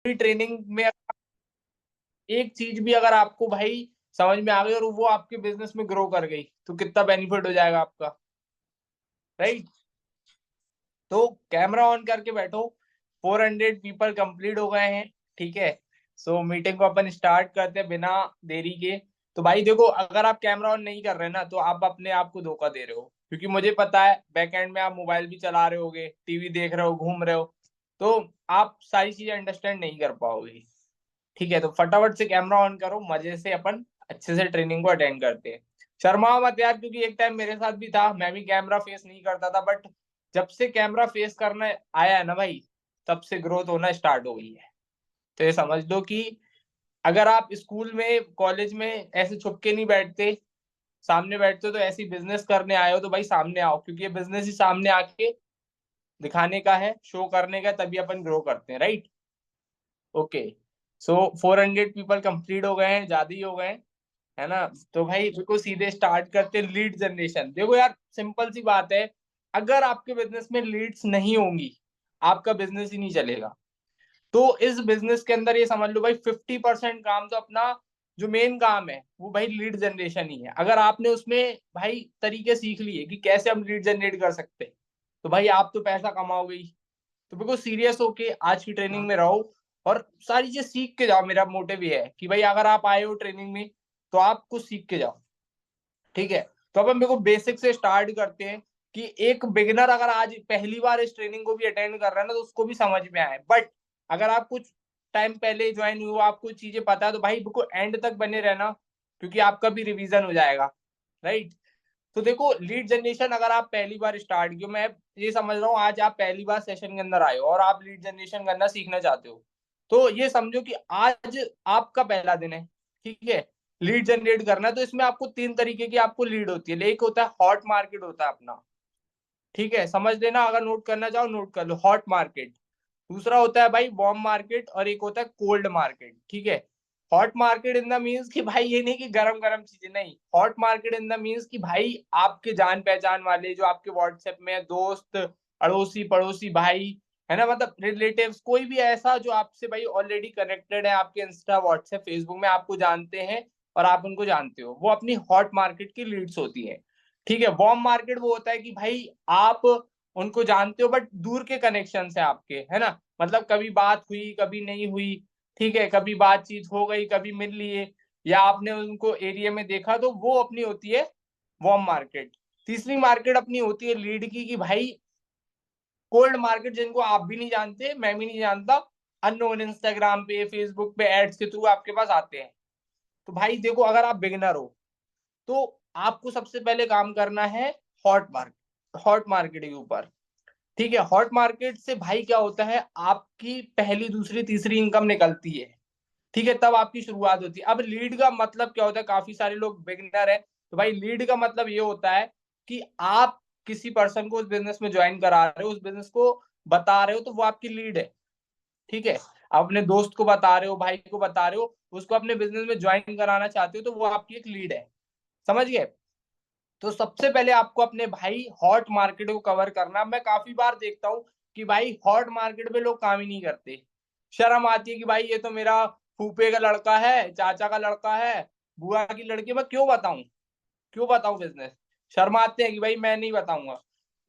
Training में एक चीज भी अगर आपको भाई समझ में आ गई और वो आपके बिजनेस में ग्रो कर गई तो कितना बेनिफिट हो जाएगा आपका, राइट। तो कैमरा ऑन करके बैठो। 400 पीपल कंप्लीट हो गए हैं, ठीक है। सो मीटिंग को अपन स्टार्ट करते हैं बिना देरी के। तो भाई देखो, अगर आप कैमरा ऑन नहीं कर रहे ना तो आप अपने आप को धोखा दे रहे हो, क्योंकि मुझे पता है बैक एंड में आप मोबाइल भी चला रहे होगे, टीवी देख रहे हो, घूम रहे हो, तो आप सारी चीजें अंडरस्टैंड नहीं कर पाओगे। ठीक है, तो फटाफट से कैमरा ऑन करो, मजे से अपन अच्छे से ट्रेनिंग को अटेंड करते हैं। शर्माओ मत यार, क्योंकि एक टाइम मेरे साथ भी था, मैं भी कैमरा फेस नहीं करता था, बट जब से कैमरा फेस करना आया है ना भाई, तब से ग्रोथ होना स्टार्ट हो गई है। तो ये समझ लो कि अगर आप स्कूल में कॉलेज में ऐसे छुप के नहीं बैठते, सामने बैठते हो, तो ऐसी बिजनेस करने आए हो तो भाई सामने आओ, क्योंकि ये बिजनेस ही सामने आके दिखाने का है, शो करने का, तभी अपन ग्रो करते हैं, राइट। ओके। सो 400 पीपल कंप्लीट हो गए हैं, ज्यादा ही हो गए हैं, है ना। तो भाई देखो सीधे स्टार्ट करते हैं लीड जनरेशन। देखो यार, सिंपल सी बात है, अगर आपके बिजनेस में लीड्स नहीं होंगी, आपका बिजनेस ही नहीं चलेगा। तो इस बिजनेस के अंदर ये समझ लो भाई, 50% काम तो अपना जो मेन काम है वो भाई लीड जनरेशन ही है। अगर आपने उसमें भाई तरीके सीख लिए कि कैसे हम लीड जनरेट कर सकते हैं, तो भाई आप तो पैसा कमाओगे ही। तो बिल्कुल सीरियस होके आज की ट्रेनिंग में रहो और सारी चीज सीख के जाओ। मेरा मोटिव ये है कि भाई अगर आप आए हो ट्रेनिंग में तो आप कुछ सीख के जाओ, ठीक है। तो अब हम देखो बेसिक से स्टार्ट करते हैं कि एक बिगिनर अगर आज पहली बार इस ट्रेनिंग को भी अटेंड कर रहा है ना, तो उसको भी समझ में आए। बट अगर आप कुछ टाइम पहले ज्वाइन हुए हो, आपको चीजें पता है, तो भाई बिल्कुल एंड तक बने रहना, क्योंकि आपका भी रिवीजन हो जाएगा, राइट। तो देखो लीड जनरेशन अगर आप पहली बार स्टार्ट किया, मैं ये समझ रहा हूँ आज आप पहली बार सेशन के अंदर आए हो और आप लीड जनरेशन करना सीखना चाहते हो, तो ये समझो कि आज आपका पहला दिन है, ठीक है। लीड जनरेट करना है, तो इसमें आपको तीन तरीके की आपको लीड होती है। एक होता है हॉट मार्केट, होता है अपना, ठीक है, समझ लेना, अगर नोट करना चाहो नोट कर लो, हॉट मार्केट। दूसरा होता है भाई वार्म मार्केट, और एक होता है कोल्ड मार्केट, ठीक है। Hot market in the means कि भाई ये नहीं कि गरम गरम चीजें, नहीं। Hot market in the means कि भाई आपके जान पहचान वाले जो आपके व्हाट्सएप में दोस्त, अड़ोसी पड़ोसी भाई, है ना, मतलब रिलेटिव्स, कोई भी ऐसा जो आपसे भाई ऑलरेडी कनेक्टेड है, आपके इंस्टा व्हाट्सएप फेसबुक में आपको जानते हैं और आप उनको जानते हो, वो अपनी हॉट मार्केट की लीड्स होती है, ठीक है। वार्म मार्केट वो होता है कि भाई आप उनको जानते हो बट दूर के कनेक्शन है आपके, है ना, मतलब कभी बात हुई कभी नहीं हुई, ठीक है, कभी बातचीत हो गई कभी मिल लिए, या आपने उनको एरिया में देखा, तो वो अपनी होती है वार्म मार्केट। तीसरी मार्केट अपनी होती है लीड की, कि भाई कोल्ड मार्केट, जिनको आप भी नहीं जानते, मैं भी नहीं जानता, अननोन इंस्टाग्राम पे फेसबुक पे एड्स के थ्रू आपके पास आते हैं। तो भाई देखो, अगर आप बिगिनर हो तो आपको सबसे पहले काम करना है हॉट मार्केट के ऊपर, ठीक है। हॉट मार्केट से भाई क्या होता है, आपकी पहली दूसरी तीसरी इनकम निकलती है, ठीक है, तब आपकी शुरुआत होती है। अब लीड का मतलब क्या होता है, काफी सारे लोग बिगिनर है, तो भाई लीड का मतलब ये होता है कि आप किसी पर्सन को उस बिजनेस में ज्वाइन करा रहे हो, उस बिजनेस को बता रहे हो, तो वो आपकी लीड है, ठीक है। आप अपने दोस्त को बता रहे हो, भाई को बता रहे हो, उसको अपने बिजनेस में ज्वाइन कराना चाहते हो, तो वो आपकी एक लीड है, समझ गए। तो सबसे पहले आपको अपने भाई हॉट मार्केट को कवर करना। मैं काफी बार देखता हूँ कि भाई हॉट मार्केट पे लोग काम ही नहीं करते, शर्म आती है कि भाई ये तो मेरा फूफे का लड़का है, चाचा का लड़का है, बुआ की लड़की, मैं क्यों बताऊं बिजनेस, शर्माते हैं कि भाई मैं नहीं बताऊंगा।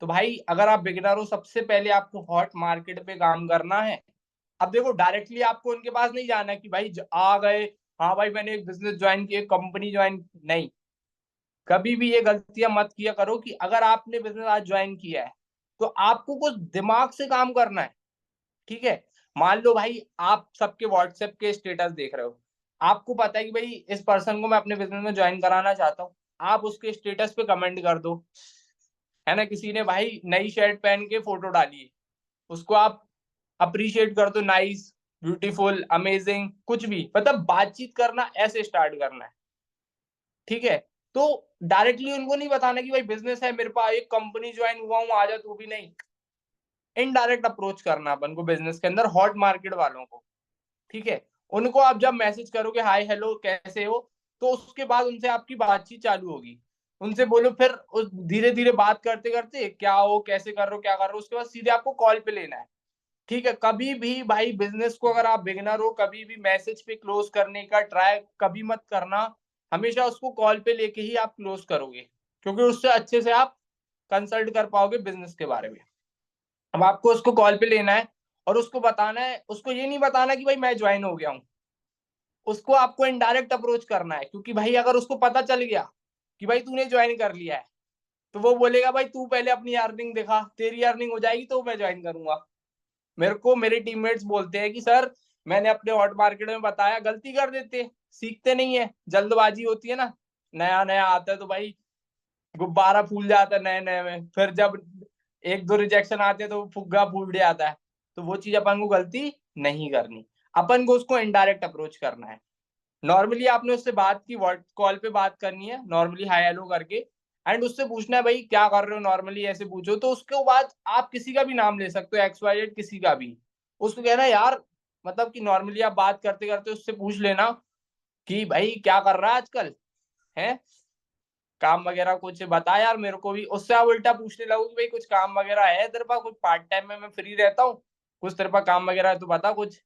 तो भाई अगर आप बिगिनर हो, सबसे पहले आपको हॉट मार्केट पे काम करना है। अब देखो डायरेक्टली आपको उनके पास नहीं जाना कि भाई आ गए, हाँ भाई मैंने एक बिजनेस ज्वाइन किया, कंपनी ज्वाइन, नहीं। कभी भी ये गलतियां मत किया करो कि अगर आपने बिजनेस आज ज्वाइन किया है तो आपको कुछ दिमाग से काम करना है, ठीक है। मान लो भाई आप सबके व्हाट्सएप के स्टेटस देख रहे हो, आपको पता है कि भाई इस पर्सन को मैं अपने बिजनेस में ज्वाइन कराना चाहता हूँ, आप उसके स्टेटस पे कमेंट कर दो, है ना। किसी ने भाई नई शर्ट पहन के फोटो डाली है, उसको आप अप्रिशिएट कर दो, नाइस, ब्यूटीफुल, अमेजिंग, कुछ भी, मतलब बातचीत करना ऐसे स्टार्ट करना है, ठीक है। तो डायरेक्टली उनको नहीं बताना कि भाई बिजनेस है मेरे पास, एक कंपनी ज्वाइन हुआ हूँ, आ जा तू भी, नहीं। इनडायरेक्ट अप्रोच करना अपन को बिजनेस के अंदर हॉट मार्केट वालों को, ठीक है। उनको आप जब मैसेज करोगे हाय हेलो कैसे हो, तो उसके बाद उनसे आपकी बातचीत चालू होगी। उनसे बोलो, फिर धीरे धीरे बात करते करते क्या हो, कैसे कर रहे हो, क्या कर रहे हो, उसके बाद सीधे आपको कॉल पे लेना है, ठीक है, कभी भी भाई बिजनेस को अगर आप बिगिनर हो, कभी भी मैसेज पे क्लोज करने का ट्राई कभी मत करना। हमेशा उसको कॉल पे लेके ही आप क्लोज करोगे, क्योंकि उससे अच्छे से आप कंसल्ट कर पाओगे बिजनेस के बारे में। अब आपको उसको कॉल पे लेना है और उसको बताना है, उसको ये नहीं बताना कि भाई मैं ज्वाइन हो गया हूँ। उसको आपको इनडायरेक्ट अप्रोच करना है, क्योंकि भाई अगर उसको पता चल गया कि भाई तूने ज्वाइन कर लिया है, तो वो बोलेगा भाई तू पहले अपनी अर्निंग दिखा, तेरी अर्निंग हो जाएगी तो मैं ज्वाइन करूंगा। मेरे को मेरे टीममेट्स बोलते हैं कि सर मैंने अपने हॉट मार्केट में बताया, गलती कर देते, सीखते नहीं है, जल्दबाजी होती है ना, नया नया आता है तो भाई गुब्बारा फूल जाता है नए नए में, फिर जब एक दो रिजेक्शन आते हैं तो फुग्गा फूट जाता है। तो वो चीज अपन को गलती नहीं करनी, अपन को उसको इनडायरेक्ट अप्रोच करना है। नॉर्मली आपने उससे बात की, व्हाट कॉल पे बात करनी है नॉर्मली हाय हेलो करके, एंड उससे पूछना है भाई क्या कर रहे हो, नॉर्मली ऐसे पूछो। तो उसके बाद आप किसी का भी नाम ले सकते हो, एक्स वाई जेड किसी का भी। उसको कहना यार, मतलब कि नॉर्मली आप बात करते करते उससे पूछ लेना कि भाई क्या कर रहा है आजकल, है काम वगैरह कुछ बता यार मेरे को भी। उससे आप उल्टा पूछने लगो कि भाई कुछ काम वगैरह है तेरे पास, कुछ पार्ट टाइम में मैं फ्री रहता हूँ, कुछ तेरे पास काम वगैरह है तो बता कुछ।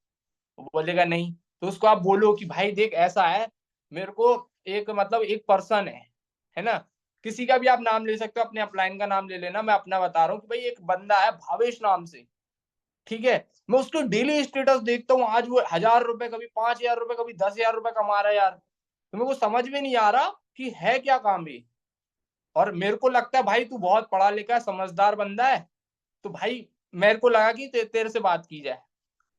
वो बोलेगा नहीं, तो उसको आप बोलो कि भाई देख ऐसा है, मेरे को एक मतलब एक पर्सन है ना, किसी का भी आप नाम ले सकते हो, अपने अपलाइन का नाम ले लेना, मैं अपना बता रहा हूँ कि भाई एक बंदा है भावेश नाम से, ठीक है। मैं उसको डेली स्टेटस देखता हूँ, आज वो 1,000 रुपए, कभी 5,000 रुपए, कभी 10,000 रुपए कमा रहा है यार। तो मेरे को समझ में नहीं आ रहा कि है क्या काम ये। और मेरे को लगता है भाई तू बहुत पढ़ा लिखा समझदार बंदा है, तो भाई मेरे को लगा कि तेरे से बात की जाए।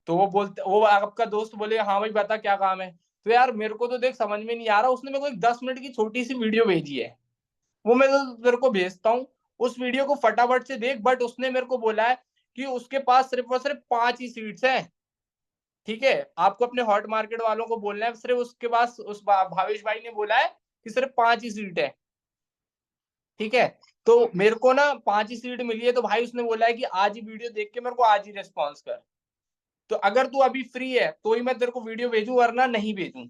तो वो आपका दोस्त बोले हाँ भाई बता क्या काम है। तो यार मेरे को तो देख समझ में नहीं आ रहा, उसने मेरे को एक 10 मिनट की छोटी सी वीडियो भेजी है, वो मैं तो तेरे को भेजता हूँ, उस वीडियो को फटाफट से देख। बट उसने मेरे को बोला है कि उसके पास सिर्फ और सिर्फ 5 ही सीट्स हैं, ठीक है। आपको अपने हॉट मार्केट वालों को बोलना है, सिर्फ उसके पास उस भावेश भाई ने बोला है कि सिर्फ 5 ही सीट है, ठीक है। तो मेरे को ना 5 ही सीट मिली है, तो भाई उसने बोला है कि आज ही वीडियो देख के मेरे को आज ही रिस्पॉन्स कर। तो अगर तू अभी फ्री है तो ही मैं तेरे को वीडियो भेजूं, वरना नहीं भेजूं।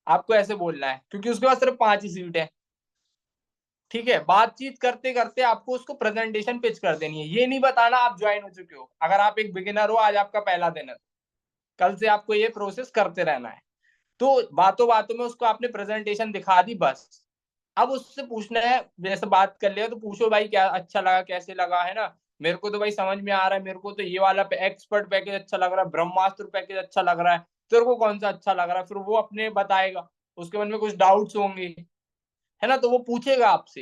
आपको ऐसे बोलना है, क्योंकि उसके पास सिर्फ 5 ही सीट है, ठीक है। बातचीत करते करते आपको उसको प्रेजेंटेशन पिच कर देनी है, ये नहीं बताना आप ज्वाइन हो चुके हो। अगर आप एक बिगिनर हो, आज आपका पहला दिन है, कल से आपको ये प्रोसेस करते रहना है। तो बातों बातों में उसको आपने प्रेजेंटेशन दिखा दी बस। अब उससे पूछना है, जैसे बात कर लिया तो पूछो भाई क्या अच्छा लगा, कैसे लगा, है ना। मेरे को तो भाई समझ में आ रहा है, मेरे को तो ये वाला एक्सपर्ट पैकेज अच्छा लग रहा है, ब्रह्मास्त्र पैकेज अच्छा लग रहा है, तेरे को कौन सा अच्छा लग रहा है। फिर वो अपने बताएगा, उसके मन में कुछ डाउट्स होंगे, है ना, तो वो पूछेगा आपसे,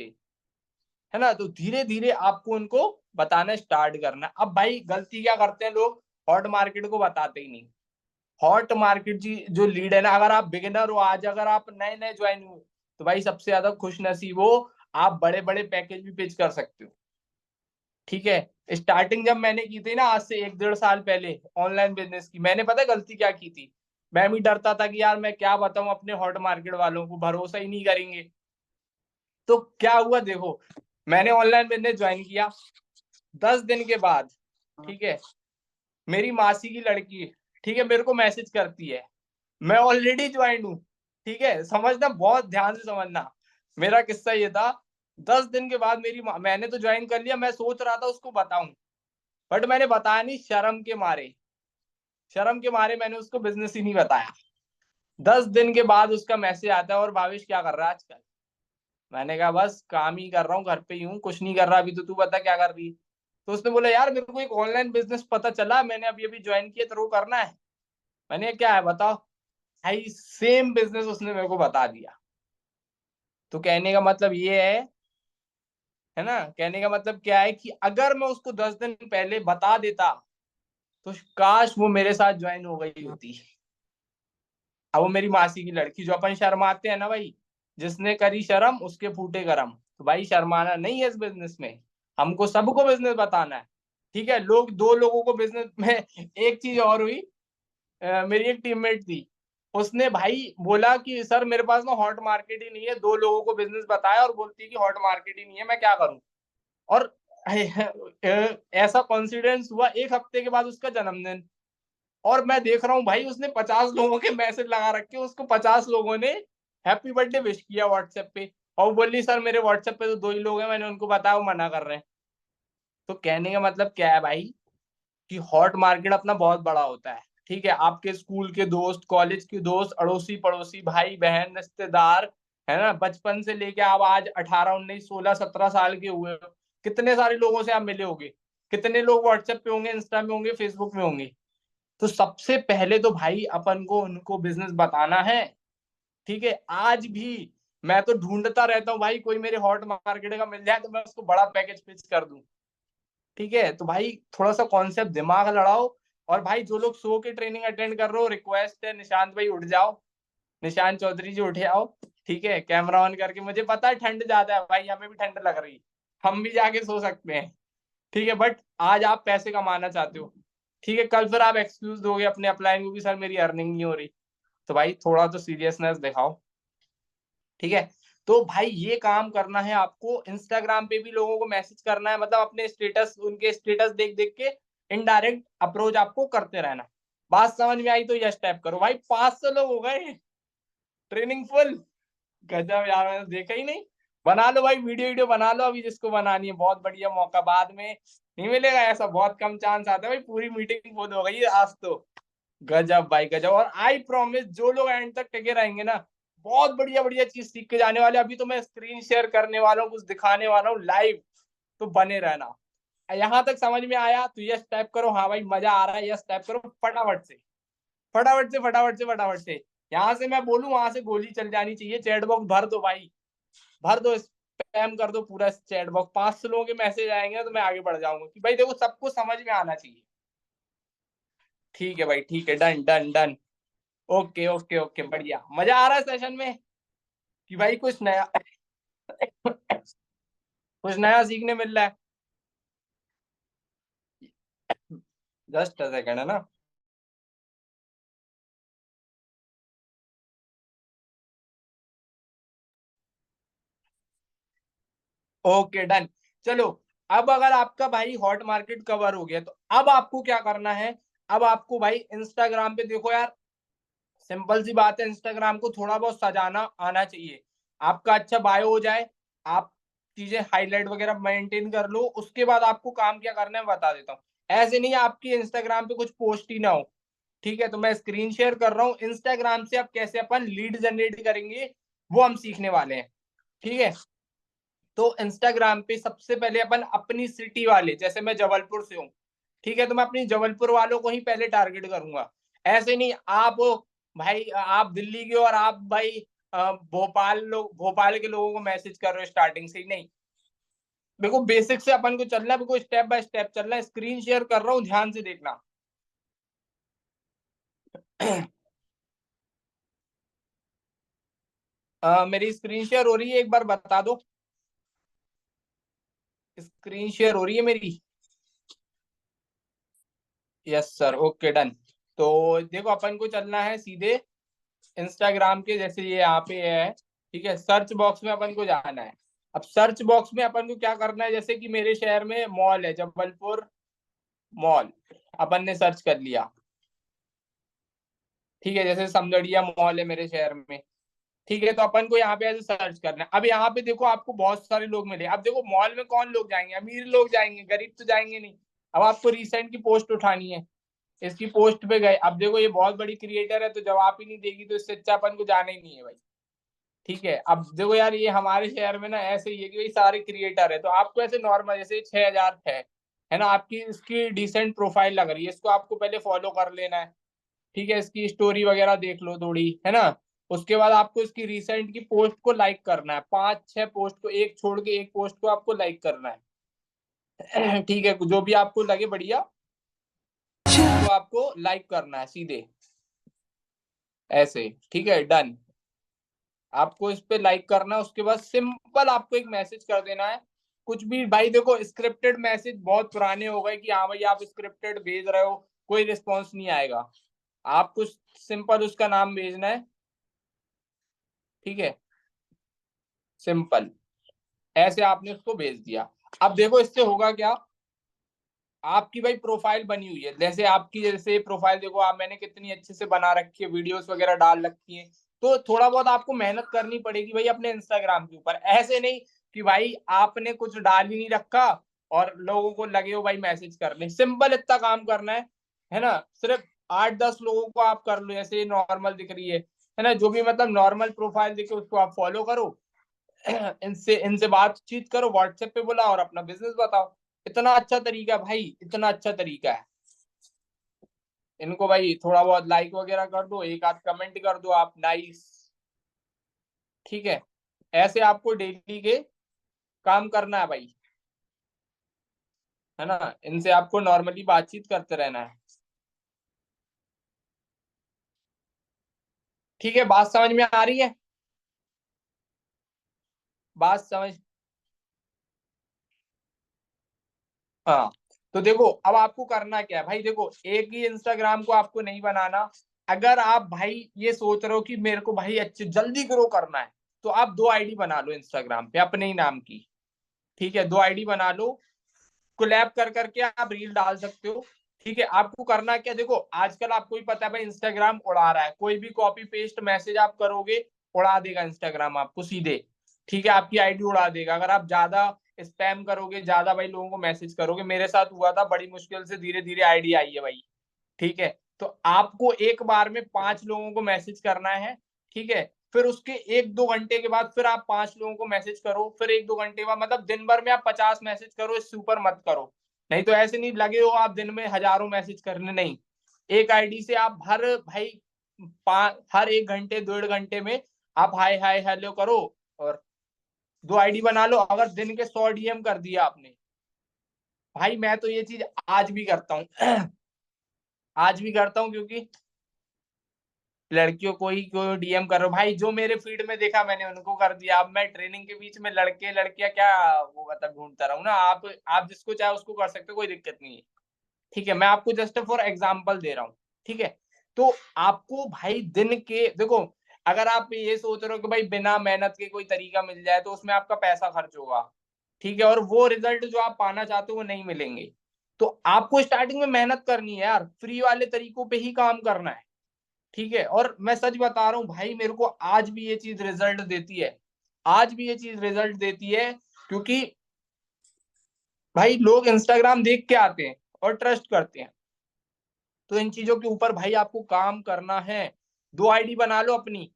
है ना। तो धीरे धीरे आपको उनको बताना स्टार्ट करना। अब भाई गलती क्या करते हैं लोग, हॉट मार्केट को बताते ही नहीं। हॉट मार्केट जी जो लीड है ना, अगर आप बिगिनर हो आज, अगर आप नए नए ज्वाइन हुए, तो भाई सबसे ज्यादा खुश नसीब हो, आप बड़े बड़े पैकेज भी पिच कर सकते हो, ठीक है। स्टार्टिंग जब मैंने की थी ना, आज से 1 डेढ़ साल पहले ऑनलाइन बिजनेस की, मैंने पता है गलती क्या की थी। मैं भी डरता था कि यार मैं क्या बताऊं अपने हॉट मार्केट वालों को, भरोसा ही नहीं करेंगे। तो क्या हुआ देखो, मैंने ऑनलाइन बिजनेस ज्वाइन किया, 10 दिन के बाद, ठीक है, मेरी मासी की लड़की, ठीक है, मेरे को मैसेज करती है, मैं ऑलरेडी ज्वाइन हूँ, ठीक है। समझना, बहुत ध्यान से समझना। मेरा किस्सा ये था, 10 दिन के बाद मैंने तो ज्वाइन कर लिया, मैं सोच रहा था उसको बताऊं, बट मैंने बताया नहीं, शर्म के मारे मैंने उसको बिजनेस ही नहीं बताया। 10 दिन के बाद उसका मैसेज आता है, और भावेश क्या कर रहा है आजकल। मैंने कहा बस काम ही कर रहा हूँ, घर पे ही हूँ, कुछ नहीं कर रहा अभी, तो तू बता क्या कर रही है। तो उसने बोला यार मेरे को एक ऑनलाइन बिजनेस पता चला, मैंने अभी अभी ज्वाइन किया, तेरे को करना है। मैंने कहा, क्या है बताओ। भाई सेम बिजनेस उसने मेरे को बता दिया। तो कहने का मतलब ये है ना, कहने का मतलब क्या है कि अगर मैं उसको 10 दिन पहले बता देता, तो काश वो मेरे साथ ज्वाइन हो गई होती। अब वो मेरी मासी की लड़की, जो अपन शर्माते हैं ना भाई, जिसने करी शर्म उसके फूटे करम। तो भाई शर्माना नहीं है इस बिजनेस में, हमको सबको बिजनेस बताना है, ठीक है। लोग, दो लोगों को बिजनेस में एक चीज और हुई, मेरी एक टीममेट थी, उसने भाई बोला कि सर मेरे पास ना हॉट मार्केट ही नहीं है, दो लोगों को बिजनेस बताया और बोलती है कि हॉट मार्केट ही नहीं है, मैं क्या करूं। और ऐसा कॉन्सिडेंस हुआ 1 हफ्ते के बाद उसका जन्मदिन, और मैं देख रहा हूँ भाई उसने 50 लोगों के मैसेज लगा रखे, उसको 50 लोगों ने हैप्पी बर्थडे विश किया व्हाट्सएप पे। और वो बोली सर मेरे व्हाट्सएप पे तो 2 ही लोग हैं, मैंने उनको बताया, वो मना कर रहे हैं। तो कहने का मतलब क्या है भाई, कि हॉट मार्केट अपना बहुत बड़ा होता है। ठीक है, आपके स्कूल के दोस्त, कॉलेज के दोस्त, अड़ोसी पड़ोसी, भाई बहन, रिश्तेदार, है ना, बचपन से लेके आप आज 18 19 16 17 साल के हुए हो, कितने सारे लोगों से आप मिले होंगे, कितने लोग व्हाट्सएप पे होंगे, इंस्टा में होंगे, फेसबुक में होंगे। तो सबसे पहले तो भाई अपन को उनको बिजनेस बताना है। ठीक है, आज भी मैं तो ढूंढता रहता हूँ भाई, कोई मेरे हॉट मार्केट का मिल जाए तो मैं उसको बड़ा पैकेज पिच कर दूं। ठीक है, तो भाई थोड़ा सा कॉन्सेप्ट दिमाग लड़ाओ। और भाई जो लोग शो के ट्रेनिंग अटेंड कर रहे हो, रिक्वेस्ट है निशांत भाई उठ जाओ, निशांत चौधरी जी उठे आओ। ठीक है, कैमरा ऑन करके, मुझे पता है ठंड ज्यादा है भाई, हमें भी ठंड लग रही है, हम भी जाके सो सकते हैं। ठीक है, बट आज आप पैसे कमाना चाहते हो। ठीक है, कल फिर आप एक्सक्यूज दोगे अपने अपलाइन को कि सर मेरी अर्निंग नहीं हो रही। तो भाई थोड़ा तो सीरियसनेस दिखाओ। ठीक है, तो भाई ये काम करना है आपको। इंस्टाग्राम पे भी लोगों को मैसेज करना है, मतलब अपने स्टेटस, उनके स्टेटस देख देख के इनडायरेक्ट अप्रोच आपको करते रहना। बात समझ में आई तो यस टैप करो। भाई 500 लोग हो गए, ट्रेनिंग फुल। गजब यार, मैंने देखा ही नहीं। बना लो भाई, वीडियो वीडियो बना लो अभी जिसको बनानी है, बहुत बढ़िया मौका, बाद में नहीं मिलेगा ऐसा, बहुत कम चांस आता है भाई। पूरी मीटिंग फुल हो गई है आज तो। गजब भाई गजब। और आई प्रॉमिस जो लोग एंड तक टिके रहेंगे ना, बहुत बढ़िया बढ़िया चीज सीख के जाने वाले। अभी तो मैं स्क्रीन शेयर करने वाला हूँ, कुछ दिखाने वाला हूँ लाइव, तो बने रहना। यहाँ तक समझ में आया तो यस टाइप करो, हाँ भाई मजा आ रहा है यस टाइप करो, फटाफट से फटाफट से फटाफट से फटाफट से। यहाँ से मैं बोलूँ वहां से गोली चल जानी चाहिए। चैट बॉक्स भर दो भाई, भर दो, स्पैम कर दो पूरा चैट बॉक्स। 500 लोगों के मैसेज आएंगे तो मैं आगे बढ़ जाऊंगा कि भाई देखो सबको समझ में आना चाहिए। ठीक है भाई, ठीक है, done done done. Okay okay okay, बढ़िया, मजा आ रहा है सेशन में कि भाई कुछ नया कुछ नया सीखने मिल रहा है। जस्ट अ सेकंड, है ना। Okay done. चलो, अब अगर आपका भाई हॉट मार्केट कवर हो गया तो अब आपको क्या करना है। अब आपको भाई इंस्टाग्राम पे देखो यार, सिंपल सी बात है, इंस्टाग्राम को थोड़ा बहुत सजाना आना चाहिए। आपका अच्छा बायो हो जाए, आप चीजें हाईलाइट वगैरह मेंटेन कर लो, उसके बाद आपको काम क्या करना है बता देता हूँ। ऐसे नहीं आपकी इंस्टाग्राम पे कुछ पोस्ट ही ना हो। ठीक है, तो मैं स्क्रीन शेयर कर रहा हूँ। इंस्टाग्राम से अब कैसे अपन लीड जनरेट करेंगे वो हम सीखने वाले हैं। ठीक है, तो इंस्टाग्राम पे सबसे पहले अपन अपनी सिटी वाले, जैसे मैं जबलपुर से हूँ, ठीक है, तो मैं अपनी जबलपुर वालों को ही पहले टारगेट करूंगा। ऐसे नहीं आप भाई, आप दिल्ली के हो और आप भाई भोपाल के लोगों को मैसेज कर रहे हो स्टार्टिंग से ही, नहीं। देखो बेसिक से अपन को चलना है, बिल्कुल स्टेप बाय स्टेप चलना है। स्क्रीन शेयर कर रहा हूँ, ध्यान से देखना। मेरी स्क्रीन शेयर हो रही है, एक बार बता दो। स्क्रीन शेयर हो रही है मेरी? Yes sir, okay done. तो देखो अपन को चलना है सीधे इंस्टाग्राम के, जैसे ये यहाँ पे है। ठीक है, सर्च बॉक्स में अपन को जाना है। अब सर्च बॉक्स में अपन को क्या करना है, जैसे कि मेरे शहर में मॉल है, जबलपुर मॉल, अपन ने सर्च कर लिया। ठीक है, जैसे समदड़िया मॉल है मेरे शहर में। ठीक है, तो अपन को यहाँ पे ऐसे सर्च करना है। अब यहाँ पे देखो आपको बहुत सारे लोग मिले। अब देखो मॉल में कौन लोग जाएंगे, अमीर लोग जाएंगे, गरीब तो जाएंगे नहीं। अब आपको रिसेंट की पोस्ट उठानी है, इसकी पोस्ट पे गए। अब देखो ये बहुत बड़ी क्रिएटर है, तो जवाब ही नहीं देगी, तो इससे अच्छा अपन को जाना ही नहीं है भाई। ठीक है, अब देखो यार ये हमारे शहर में ना ऐसे ही है कि भाई सारे क्रिएटर है, तो आपको ऐसे नॉर्मल जैसे 6,000 है ना, आपकी इसकी डिसेंट प्रोफाइल लग रही है, इसको आपको पहले फॉलो कर लेना है। ठीक है, इसकी स्टोरी वगैरह देख लो थोड़ी, है ना। उसके बाद आपको इसकी रिसेंट की पोस्ट को लाइक करना है, 5 6 पोस्ट को, एक छोड़ के एक पोस्ट को आपको लाइक करना है। ठीक है, जो भी आपको लगे बढ़िया, तो आपको लाइक करना है सीधे ऐसे। ठीक है, डन। आपको इस पे लाइक करना है, उसके बाद सिंपल आपको एक मैसेज कर देना है। कुछ भी भाई, देखो स्क्रिप्टेड मैसेज बहुत पुराने हो गए कि हाँ भाई आप स्क्रिप्टेड भेज रहे हो, कोई रिस्पॉन्स नहीं आएगा। आपको सिंपल उसका नाम भेजना है। ठीक है, सिंपल ऐसे आपने उसको भेज दिया। अब देखो इससे होगा क्या, आपकी भाई प्रोफाइल बनी हुई है, जैसे आपकी जैसे प्रोफाइल देखो आप, मैंने कितनी अच्छे से बना रखी है, वीडियोस वगैरह डाल रखी है। तो थोड़ा बहुत आपको मेहनत करनी पड़ेगी भाई अपने इंस्टाग्राम के ऊपर। ऐसे नहीं कि भाई आपने कुछ डाल ही नहीं रखा और लोगों को लगे हो भाई मैसेज करने, सिंपल इतना काम करना है ना। सिर्फ 8-10 लोगों को आप कर लो, जैसे नॉर्मल दिख रही है ना, जो भी मतलब नॉर्मल प्रोफाइल दिखे उसको आप फॉलो करो, इनसे बातचीत करो, व्हाट्सएप पे बोला और अपना बिजनेस बताओ। इतना अच्छा तरीका भाई, इतना अच्छा तरीका है। इनको भाई थोड़ा बहुत लाइक वगैरह कर दो, एक आध कमेंट कर दो आप, नाइस, ठीक है। ऐसे आपको डेली के काम करना है भाई, है ना। इनसे आपको नॉर्मली बातचीत करते रहना है, ठीक है। बात समझ में आ रही है? बात समझ, हाँ। तो देखो अब आपको करना क्या है भाई, देखो एक ही इंस्टाग्राम को आपको नहीं बनाना। अगर आप भाई ये सोच रहे हो कि मेरे को भाई अच्छे जल्दी ग्रो करना है, तो आप 2 आईडी बना लो इंस्टाग्राम पे अपने ही नाम की, ठीक है। 2 आईडी बना लो, कोलैब कर करके आप रील डाल सकते हो, ठीक है। आपको करना क्या, देखो आजकल आपको भी पता है भाई इंस्टाग्राम उड़ा रहा है, कोई भी कॉपी पेस्ट मैसेज आप करोगे उड़ा देगा इंस्टाग्राम आपको सीधे, ठीक है। आपकी आईडी उड़ा देगा अगर आप ज्यादा स्पैम करोगे, ज्यादा भाई लोगों को मैसेज करोगे। मेरे साथ हुआ था, बड़ी मुश्किल से धीरे धीरे आईडी आई है भाई, ठीक है। तो आपको एक बार में 5 लोगों को मैसेज करना है, ठीक है। फिर उसके 1-2 घंटे के बाद फिर आप 5 लोगों को मैसेज करो, फिर 1-2 घंटे बाद, मतलब दिन भर में आप 50 मैसेज करो, इससे ऊपर मत करो। नहीं तो ऐसे नहीं लगे हो आप दिन में हजारों मैसेज करने, नहीं। एक आईडी से आप हर भाई हर 1 घंटे 1.5 घंटे में आप हाय हाय हेलो करो, और 2 आईडी बना लो। अगर दिन के 100 डीएम कर दिया आपने, भाई मैं तो ये चीज आज भी करता हूँ, आज भी करता हूँ, क्योंकि लड़कियों को डीएम करो भाई, जो मेरे फीड में देखा मैंने उनको कर दिया। अब मैं ट्रेनिंग के बीच में लड़के लड़कियां क्या वो मतलब ढूंढता रहूं ना, आप जिसको चाहे उसको कर सकते हो, कोई दिक्कत नहीं है, ठीक है। मैं आपको जस्ट फॉर एग्जांपल दे रहा हूँ, ठीक है। तो आपको भाई दिन के देखो, अगर आप ये सोच रहे हो कि भाई बिना मेहनत के कोई तरीका मिल जाए, तो उसमें आपका पैसा खर्च होगा, ठीक है, और वो रिजल्ट जो आप पाना चाहते हो वो नहीं मिलेंगे। तो आपको स्टार्टिंग में मेहनत करनी है यार, फ्री वाले तरीकों पे ही काम करना है, ठीक है। और मैं सच बता रहा हूँ भाई, मेरे को आज भी ये चीज रिजल्ट देती है, आज भी ये चीज रिजल्ट देती है, क्योंकि भाई लोग इंस्टाग्राम देख के आते हैं और ट्रस्ट करते हैं। तो इन चीजों के ऊपर भाई आपको काम करना है। 2 आईडी बना लो अपनी,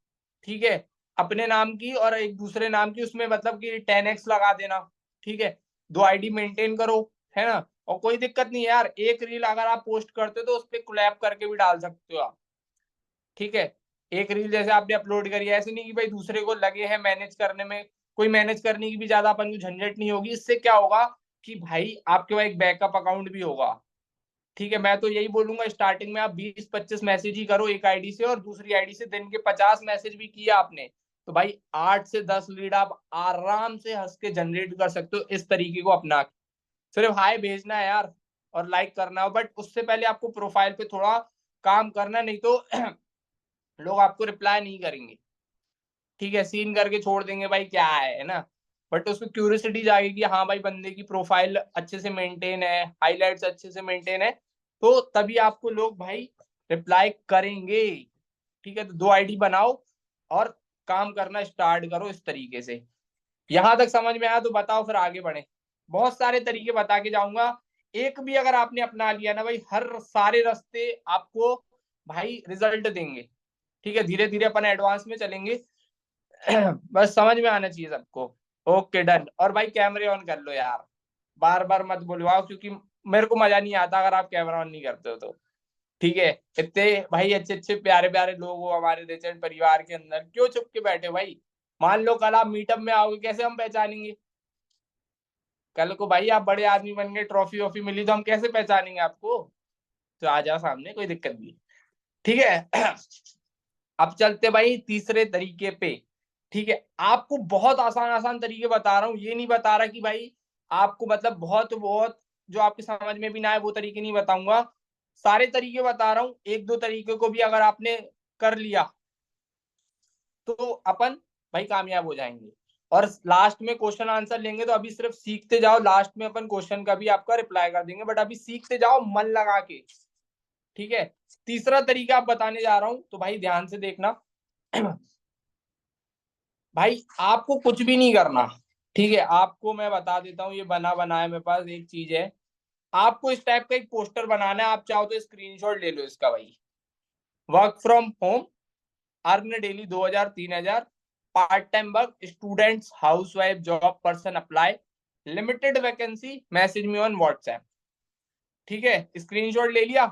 ठीक है, अपने नाम की और एक दूसरे नाम की, उसमें मतलब कि 10x लगा देना, ठीक है। 2 आईडी मेंटेन करो, है ना। और कोई दिक्कत नहीं है यार, एक रील अगर आप पोस्ट करते हो तो उस पर कोलैब करके भी डाल सकते हो आप, ठीक है। एक रील जैसे आपने अपलोड करी है, ऐसे नहीं कि भाई दूसरे को लगे हैं मैनेज करने में, कोई मैनेज करने की भी ज्यादा अपन को झंझट नहीं होगी। इससे क्या होगा कि भाई आपके पास एक बैकअप अकाउंट भी होगा, ठीक है। मैं तो यही बोलूंगा, स्टार्टिंग में आप 20-25 मैसेज ही करो एक आईडी से, और दूसरी आईडी से दिन के 50 मैसेज भी किया आपने, तो भाई 8 से 10 लीड आप आराम से हंस के जनरेट कर सकते हो, इस तरीके को अपना के। सिर्फ हाय भेजना है यार, और लाइक करना है, बट उससे पहले आपको प्रोफाइल पे थोड़ा काम करना, नहीं तो लोग आपको रिप्लाई नहीं करेंगे, ठीक है। सीन करके छोड़ देंगे भाई, क्या है ना। बट उसमें क्यूरियोसिटी जाएगी, हाँ भाई बंदे की प्रोफाइल अच्छे से मेंटेन है, हाइलाइट्स अच्छे से मेंटेन है, तो तभी आपको लोग भाई रिप्लाई करेंगे, ठीक है। तो 2 आईडी बनाओ और काम करना स्टार्ट करो इस तरीके से। यहां तक समझ में आया तो बताओ, फिर आगे बढ़े। बहुत सारे तरीके बता के जाऊंगा, एक भी अगर आपने अपना लिया ना भाई, हर सारे रास्ते आपको भाई रिजल्ट देंगे, ठीक है। धीरे धीरे अपन एडवांस में चलेंगे, बस समझ में आना चाहिए सबको। Okay done. और भाई कैमरे ऑन कर लो यार, बार बार मत बुलवाओ, क्योंकि मेरे को मजा नहीं आता अगर आप कैमरा ऑन नहीं करते हो तो, ठीक है। इतने भाई अच्छे अच्छे प्यारे प्यारे लोग हो हमारे रेचेंट परिवार के अंदर, क्यों चुप के बैठे भाई। मान लो कल आप मीटअप में आओगे, कैसे हम पहचानेंगे? कल को भाई आप बड़े आदमी बन गए, ट्रॉफी वॉफी मिली, तो हम कैसे पहचानेंगे आपको? तो आ जाओ सामने, कोई दिक्कत नहीं, ठीक है। अब चलते भाई तीसरे तरीके पे, ठीक है। आपको बहुत आसान आसान तरीके बता रहा हूँ, ये नहीं बता रहा कि भाई आपको मतलब बहुत बहुत जो आपके समझ में भी ना आए वो तरीके नहीं बताऊंगा, सारे तरीके बता रहा हूँ। 1-2 तरीके को भी अगर आपने कर लिया तो अपन भाई कामयाब हो जाएंगे। और लास्ट में क्वेश्चन आंसर लेंगे, तो अभी सिर्फ सीखते जाओ, लास्ट में अपन क्वेश्चन का भी आपका रिप्लाई कर देंगे, बट अभी सीखते जाओ मन लगा के, ठीक है। तीसरा तरीका आप बताने जा रहा हूं, तो भाई ध्यान से देखना। भाई आपको कुछ भी नहीं करना, ठीक है, आपको मैं बता देता हूँ, ये बना बनाया मेरे पास एक चीज है। आपको इस टाइप का एक पोस्टर बनाना है, आप चाहो तो स्क्रीनशॉट ले लो इसका भाई। Work from home, earn daily 2000 3000, part time work, students, housewife, job person apply, limited vacancy, message me on WhatsApp. ठीक है, स्क्रीनशॉट ले लिया।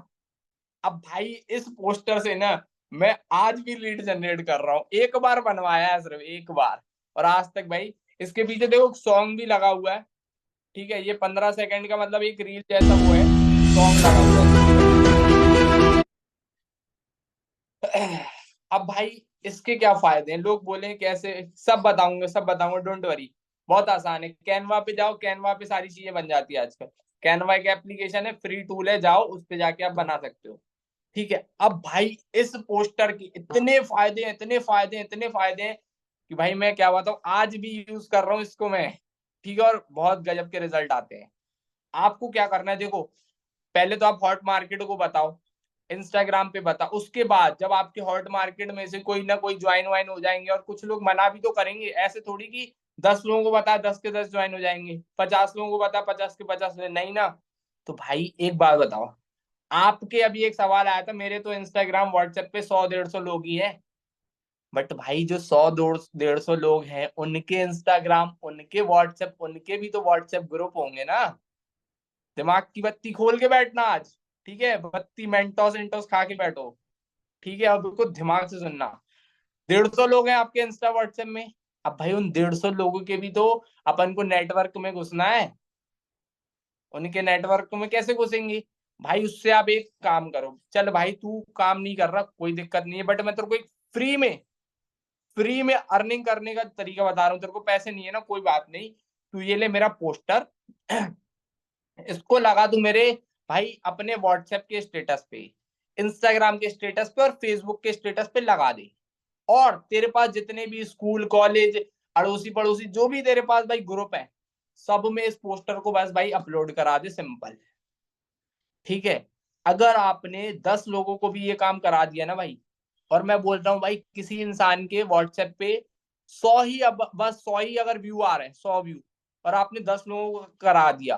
अब भाई इस पोस्टर से ना मैं आज भी लीड जनरेट कर रहा हूँ, एक बार बनवाया है सिर्फ एक बार, और आज तक भाई इसके पीछे देखो सॉन्ग भी लगा हुआ है। ठीक है, ये 15 सेकंड का मतलब एक रील जैसा वो है, सॉन्ग लगा हुआ है। अब भाई इसके क्या फायदे हैं, लोग बोले कैसे, सब बताऊंगा सब बताऊंगा, डोंट वरी। बहुत आसान है, कैनवा पे जाओ, कैनवा पे सारी चीजें बन जाती है आजकल। कैनवा एक एप्लीकेशन है, फ्री टूल है, जाओ उस पे जाके आप बना सकते हो। ठीक है, अब भाई इस पोस्टर की इतने फायदे हैं, इतने फायदे हैं, इतने फायदे हैं कि भाई मैं क्या बताऊं, आज भी यूज कर रहा हूँ इसको मैं। ठीक है, और बहुत गजब के रिजल्ट आते हैं। आपको क्या करना है, देखो पहले तो आप हॉट मार्केट को बताओ, इंस्टाग्राम पे बताओ, उसके बाद जब आपके हॉट मार्केट में से कोई ना कोई ज्वाइन वाइन हो जाएंगे, और कुछ लोग मना भी तो करेंगे, ऐसे थोड़ी कि 10 लोगों को बता 10 के 10 ज्वाइन हो जाएंगे, 50 लोगों को बता 50 के 50 नहीं ना। तो भाई एक बात बताओ, आपके अभी एक सवाल आया था, मेरे तो इंस्टाग्राम व्हाट्सएप पे 100 150 लोग ही हैं, बट भाई जो 100 150 लोग हैं उनके इंस्टाग्राम, उनके व्हाट्सएप, उनके भी तो व्हाट्सएप ग्रुप होंगे ना। दिमाग की बत्ती खोल के बैठना आज। ठीक है, बत्ती मेंटोस इंटोस खा के बैठो। ठीक है, अब बिल्कुल दिमाग से सुनना। 150 लोग हैं आपके इंस्टा व्हाट्सएप में। अब भाई उन 150 लोगों के भी तो अपन को नेटवर्क में घुसना है। उनके नेटवर्क में कैसे घुसेंगे भाई, उससे आप एक काम करो, चल भाई तू काम नहीं कर रहा कोई दिक्कत नहीं है, बट मैं तेरे को एक फ्री में अर्निंग करने का तरीका बता रहा हूँ, तेरे को पैसे नहीं है ना, कोई बात नहीं। तू ये ले मेरा पोस्टर, इसको लगा तू मेरे भाई अपने व्हाट्सएप के स्टेटस पे, इंस्टाग्राम के स्टेटस पे और फेसबुक के स्टेटस पे लगा दे। और तेरे पास जितने भी स्कूल कॉलेज अड़ोसी पड़ोसी जो भी तेरे पास भाई ग्रुप है, सब में इस पोस्टर को बस भाई अपलोड करा दे, सिंपल। ठीक है, अगर आपने 10 लोगों को भी ये काम करा दिया ना भाई, और मैं बोल रहा हूँ भाई किसी इंसान के व्हाट्सएप पे 100 ही, अब बस 100 ही अगर व्यू आ रहे हैं, 100 व्यू, और आपने 10 लोगों को करा दिया,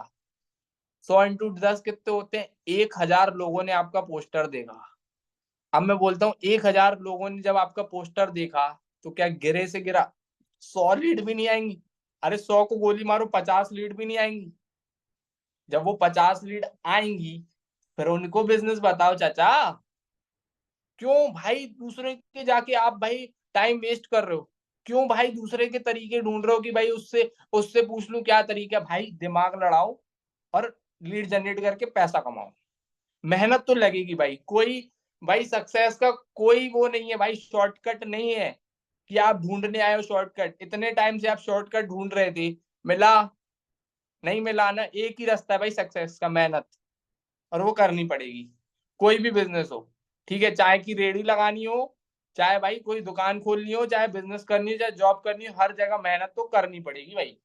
100 × 10 कितने होते हैं, 1000 लोगों ने आपका पोस्टर देखा। अब मैं बोलता हूँ 1000 लोगों ने जब आपका पोस्टर देखा, तो क्या गिरे से गिरा 100 लीड भी नहीं आएंगी? अरे 100 को गोली मारो, 50 लीड भी नहीं आएंगी? जब वो 50 लीड आएंगी, फिर उनको बिजनेस बताओ चाचा। क्यों भाई दूसरे के जाके आप भाई टाइम वेस्ट कर रहे हो? क्यों भाई दूसरे के तरीके ढूंढ रहे हो कि भाई उससे उससे पूछ लूं क्या तरीका है? भाई दिमाग लड़ाओ और लीड जनरेट करके पैसा कमाओ। मेहनत तो लगेगी भाई, कोई भाई सक्सेस का कोई वो नहीं है भाई, शॉर्टकट नहीं है कि आप ढूंढने आए हो शॉर्टकट। इतने टाइम से आप शॉर्टकट ढूंढ रहे थे, मिला नहीं मिला ना, एक ही रास्ता है भाई सक्सेस का, मेहनत, और वो करनी पड़ेगी। कोई भी बिजनेस हो, ठीक है, चाय की रेडी लगानी हो, चाहे भाई कोई दुकान खोलनी हो, चाहे बिजनेस करनी हो, चाहे जॉब करनी हो, हर जगह मेहनत तो करनी पड़ेगी भाई।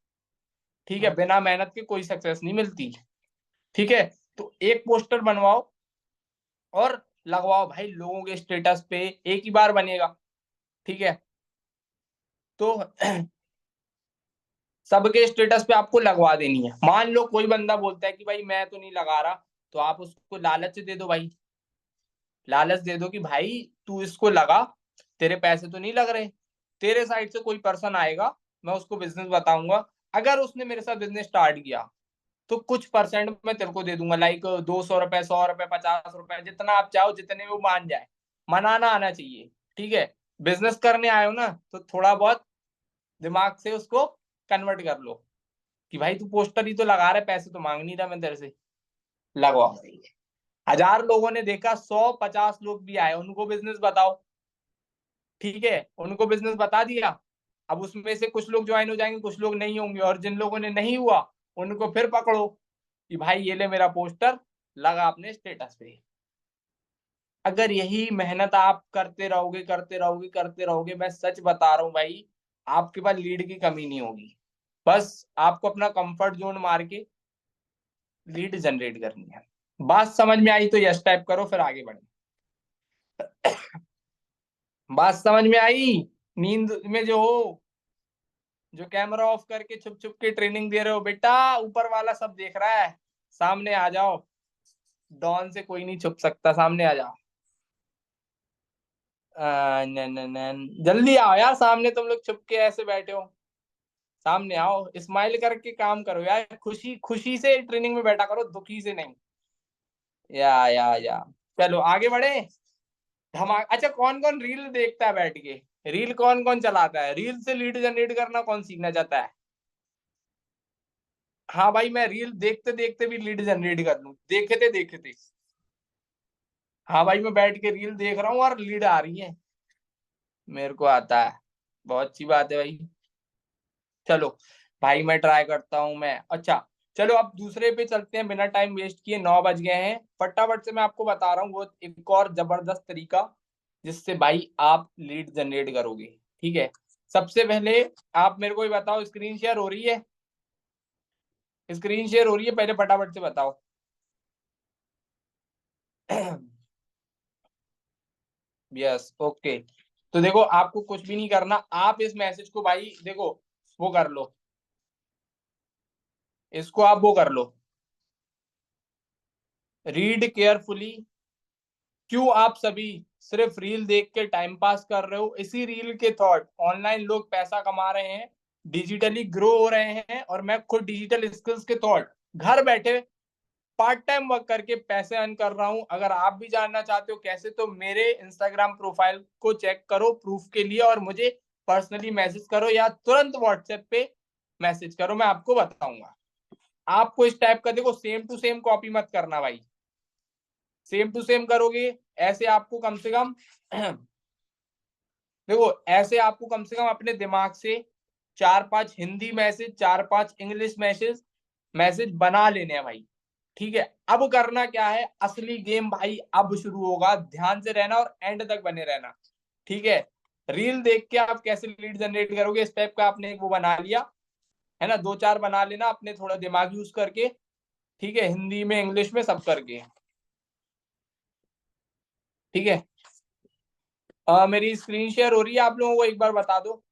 ठीक है, बिना मेहनत के कोई सक्सेस नहीं मिलती। ठीक है, तो एक पोस्टर बनवाओ और लगवाओ भाई लोगों के स्टेटस पे, एक ही बार बनेगा। ठीक है, तो सबके स्टेटस पे आपको लगवा देनी है। मान लो कोई बंदा बोलता है कि भाई मैं तो नहीं लगा रहा, तो आप उसको लालच दे दो भाई, लालच दे दो कि भाई तू इसको लगा, तेरे पैसे तो नहीं लग रहे, तेरे साइड से कोई पर्सन आएगा, मैं उसको बिजनेस बताऊंगा, अगर उसने मेरे साथ बिजनेस स्टार्ट किया तो कुछ परसेंट मैं तेरे को दे दूंगा, लाइक 200 रुपए, 100 रुपए, 50 रुपए, जितना आप चाहो, जितने वो मान जाए। मनाना आना चाहिए। ठीक है, बिजनेस करने आए हो ना, तो थोड़ा बहुत दिमाग से उसको कन्वर्ट कर लो कि भाई तू पोस्टर ही तो लगा रहा है, पैसे तो मांग नहीं रहा मैं तेरे से, लगवा। 1000 लोगों ने देखा, 150 लोग भी आए, उनको बिजनेस बताओ। ठीक है, उनको बिजनेस बता दिया। अब उसमें से कुछ लोग ज्वाइन हो जाएंगे, कुछ लोग नहीं होंगे, और जिन लोगों ने नहीं हुआ उनको फिर पकड़ो कि भाई ये ले मेरा पोस्टर, लगा अपने स्टेटस पे। अगर यही मेहनत आप करते रहोगे, करते रहोगे, करते रहोगे, मैं सच बता रहा हूँ भाई, आपके पास लीड की कमी नहीं होगी। बस आपको अपना कंफर्ट जोन मार के लीड जनरेट करनी है। बात समझ में आई तो यस टाइप करो, फिर आगे बढ़े। बात समझ में आई? नींद में जो हो जो कैमरा ऑफ करके छुप छुप के ट्रेनिंग दे रहे हो बेटा, ऊपर वाला सब देख रहा है, सामने आ जाओ। डॉन से कोई नहीं छुप सकता, सामने आ जाओ। न, न, न, जल्दी आओ यार सामने, तुम लोग छुप के ऐसे बैठे हो। सामने आओ, स्माइल करके काम करो यार, खुशी खुशी से ट्रेनिंग में बैठा करो, दुखी से नहीं। या चलो आगे बढ़े। धमाक, अच्छा कौन कौन रील देखता है बैठ के? रील कौन कौन चलाता है? रील से लीड जनरेट करना कौन सीखना चाहता है? हाँ भाई, मैं रील देखते देखते भी लीड जनरेट कर लूं, देखते देखते। हाँ भाई, मैं बैठ के रील देख रहा हूँ और लीड आ रही है, मेरे को आता है। बहुत अच्छी बात है भाई। चलो भाई, मैं ट्राई करता हूँ मैं। अच्छा, चलो अब दूसरे पे चलते हैं, बिना टाइम वेस्ट किए, 9 बज गए हैं। फटाफट से मैं आपको बता रहा हूँ वो एक और जबरदस्त तरीका, जिससे भाई आप लीड जनरेट करोगे। ठीक है, सबसे पहले आप मेरे को ये बताओ, स्क्रीन शेयर हो रही है? स्क्रीन शेयर हो रही है? पहले फटाफट से बताओ। Yes, okay. तो देखो, आपको कुछ भी नहीं करना, आप इस मैसेज को भाई देखो, वो कर लो, इसको आप वो कर लो, रीड केयरफुली। क्यों आप सभी सिर्फ रील देख के टाइम पास कर रहे हो? इसी रील के थॉट ऑनलाइन लोग पैसा कमा रहे हैं, डिजिटली ग्रो हो रहे हैं, और मैं खुद डिजिटल स्किल्स के थॉट घर बैठे पार्ट टाइम वर्क करके पैसे अर्न कर रहा हूं। अगर आप भी जानना चाहते हो कैसे, तो मेरे इंस्टाग्राम प्रोफाइल को चेक करो प्रूफ के लिए, और मुझे पर्सनली मैसेज करो या तुरंत व्हाट्सएप पे मैसेज करो, मैं आपको बताऊंगा। आपको इस टाइप का देखो, सेम टू सेम कॉपी मत करना भाई। सेम टू सेम करोगे, ऐसे आपको कम से कम देखो, ऐसे आपको कम से कम अपने दिमाग से 4-5 Hindi message, 4-5 English message message बना लेने हैं भाई। ठीक है, अब करना क्या है, असली गेम भाई अब शुरू होगा, ध्यान से रहना और एंड तक बने रहना। ठीक है, रील देख के आप कैसे लीड जनरेट करोगे, इस टाइप का आपने एक वो बना लिया है ना, 2-4 बना लेना अपने, थोड़ा दिमाग यूज करके। ठीक है, हिंदी में इंग्लिश में सब करके। ठीक है, मेरी स्क्रीन शेयर हो रही है? आप लोगों को एक बार बता दो,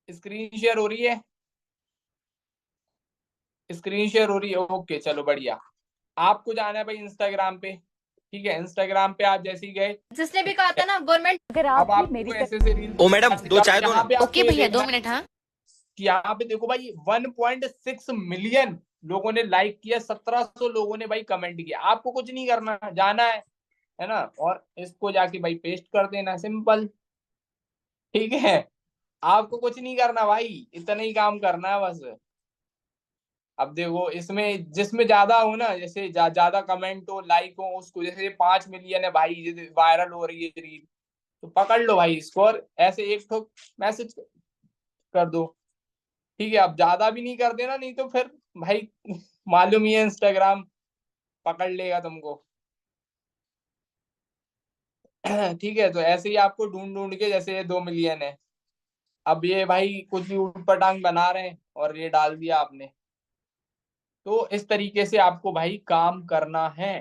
स्क्रीन शेयर हो रही है? स्क्रीन शेयर हो रही है, ओके चलो बढ़िया। आपको जाना है भाई इंस्टाग्राम पे। ठीक है, इंस्टाग्राम पे आप जैसे ही गए, जिसने भी कहा था ना गवर्नमेंट, अगर अब आप भी आपको मेरी ऐसे ऐसे रील, ओ मैडम, दो अच्छा चाय दो यहाँ ना। पे ओके आपको ये भैया देखना 2 मिनट। हाँ, कि यहाँ पे देखो भाई 1.6 मिलियन लोगों ने लाइक किया, 1700 लोगों ने भाई कमेंट किया। आपको कुछ नहीं करना, जाना है ना, और इसको जाके भाई पेस्ट कर देना, सिंपल। ठीक है, आपको कुछ नहीं करना भाई, इतना ही काम करना है बस। अब देखो, इसमें जिसमें ज्यादा हो ना, जैसे ज्यादा कमेंट हो, लाइक हो, उसको, जैसे 5 मिलियन है भाई, वायरल हो रही है रील, तो पकड़ लो भाई इसको, और ऐसे एक ठोक मैसेज कर दो। ठीक है, अब ज्यादा भी नहीं कर देना, नहीं तो फिर भाई मालूम ही है, इंस्टाग्राम पकड़ लेगा तुमको। ठीक है, तो ऐसे ही आपको ढूंढ ढूंढ के, जैसे ये 2 मिलियन है, अब ये भाई कुछ भी ऊट पटांग बना रहे हैं और ये डाल दिया आपने। तो इस तरीके से आपको भाई काम करना है।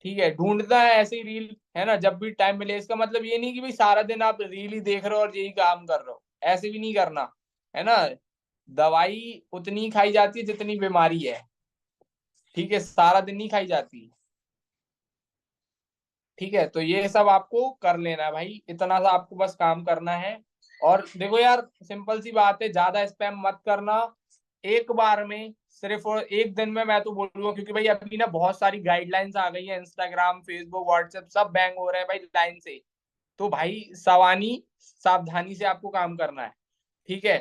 ठीक है, ढूंढना है ऐसे ही रील, है ना, जब भी टाइम मिले। इसका मतलब ये नहीं कि भाई सारा दिन आप रील ही देख रहे हो और यही काम कर रहे हो, ऐसे भी नहीं करना, है ना। दवाई उतनी खाई जाती है जितनी बीमारी है। ठीक है, सारा दिन नहीं खाई जाती। ठीक है, तो ये सब आपको कर लेना है भाई, इतना सा आपको बस काम करना है। और देखो यार, सिंपल सी बात है, ज्यादा स्पैम मत करना एक बार में, सिर्फ और एक दिन में, मैं तो बोलूंगा, क्योंकि भाई अभी ना बहुत सारी गाइडलाइंस आ गई है, इंस्टाग्राम, फेसबुक, व्हाट्सएप सब बैंग हो रहे हैं भाई लाइन से। तो भाई सावधानी, सावधानी से आपको काम करना है। ठीक है,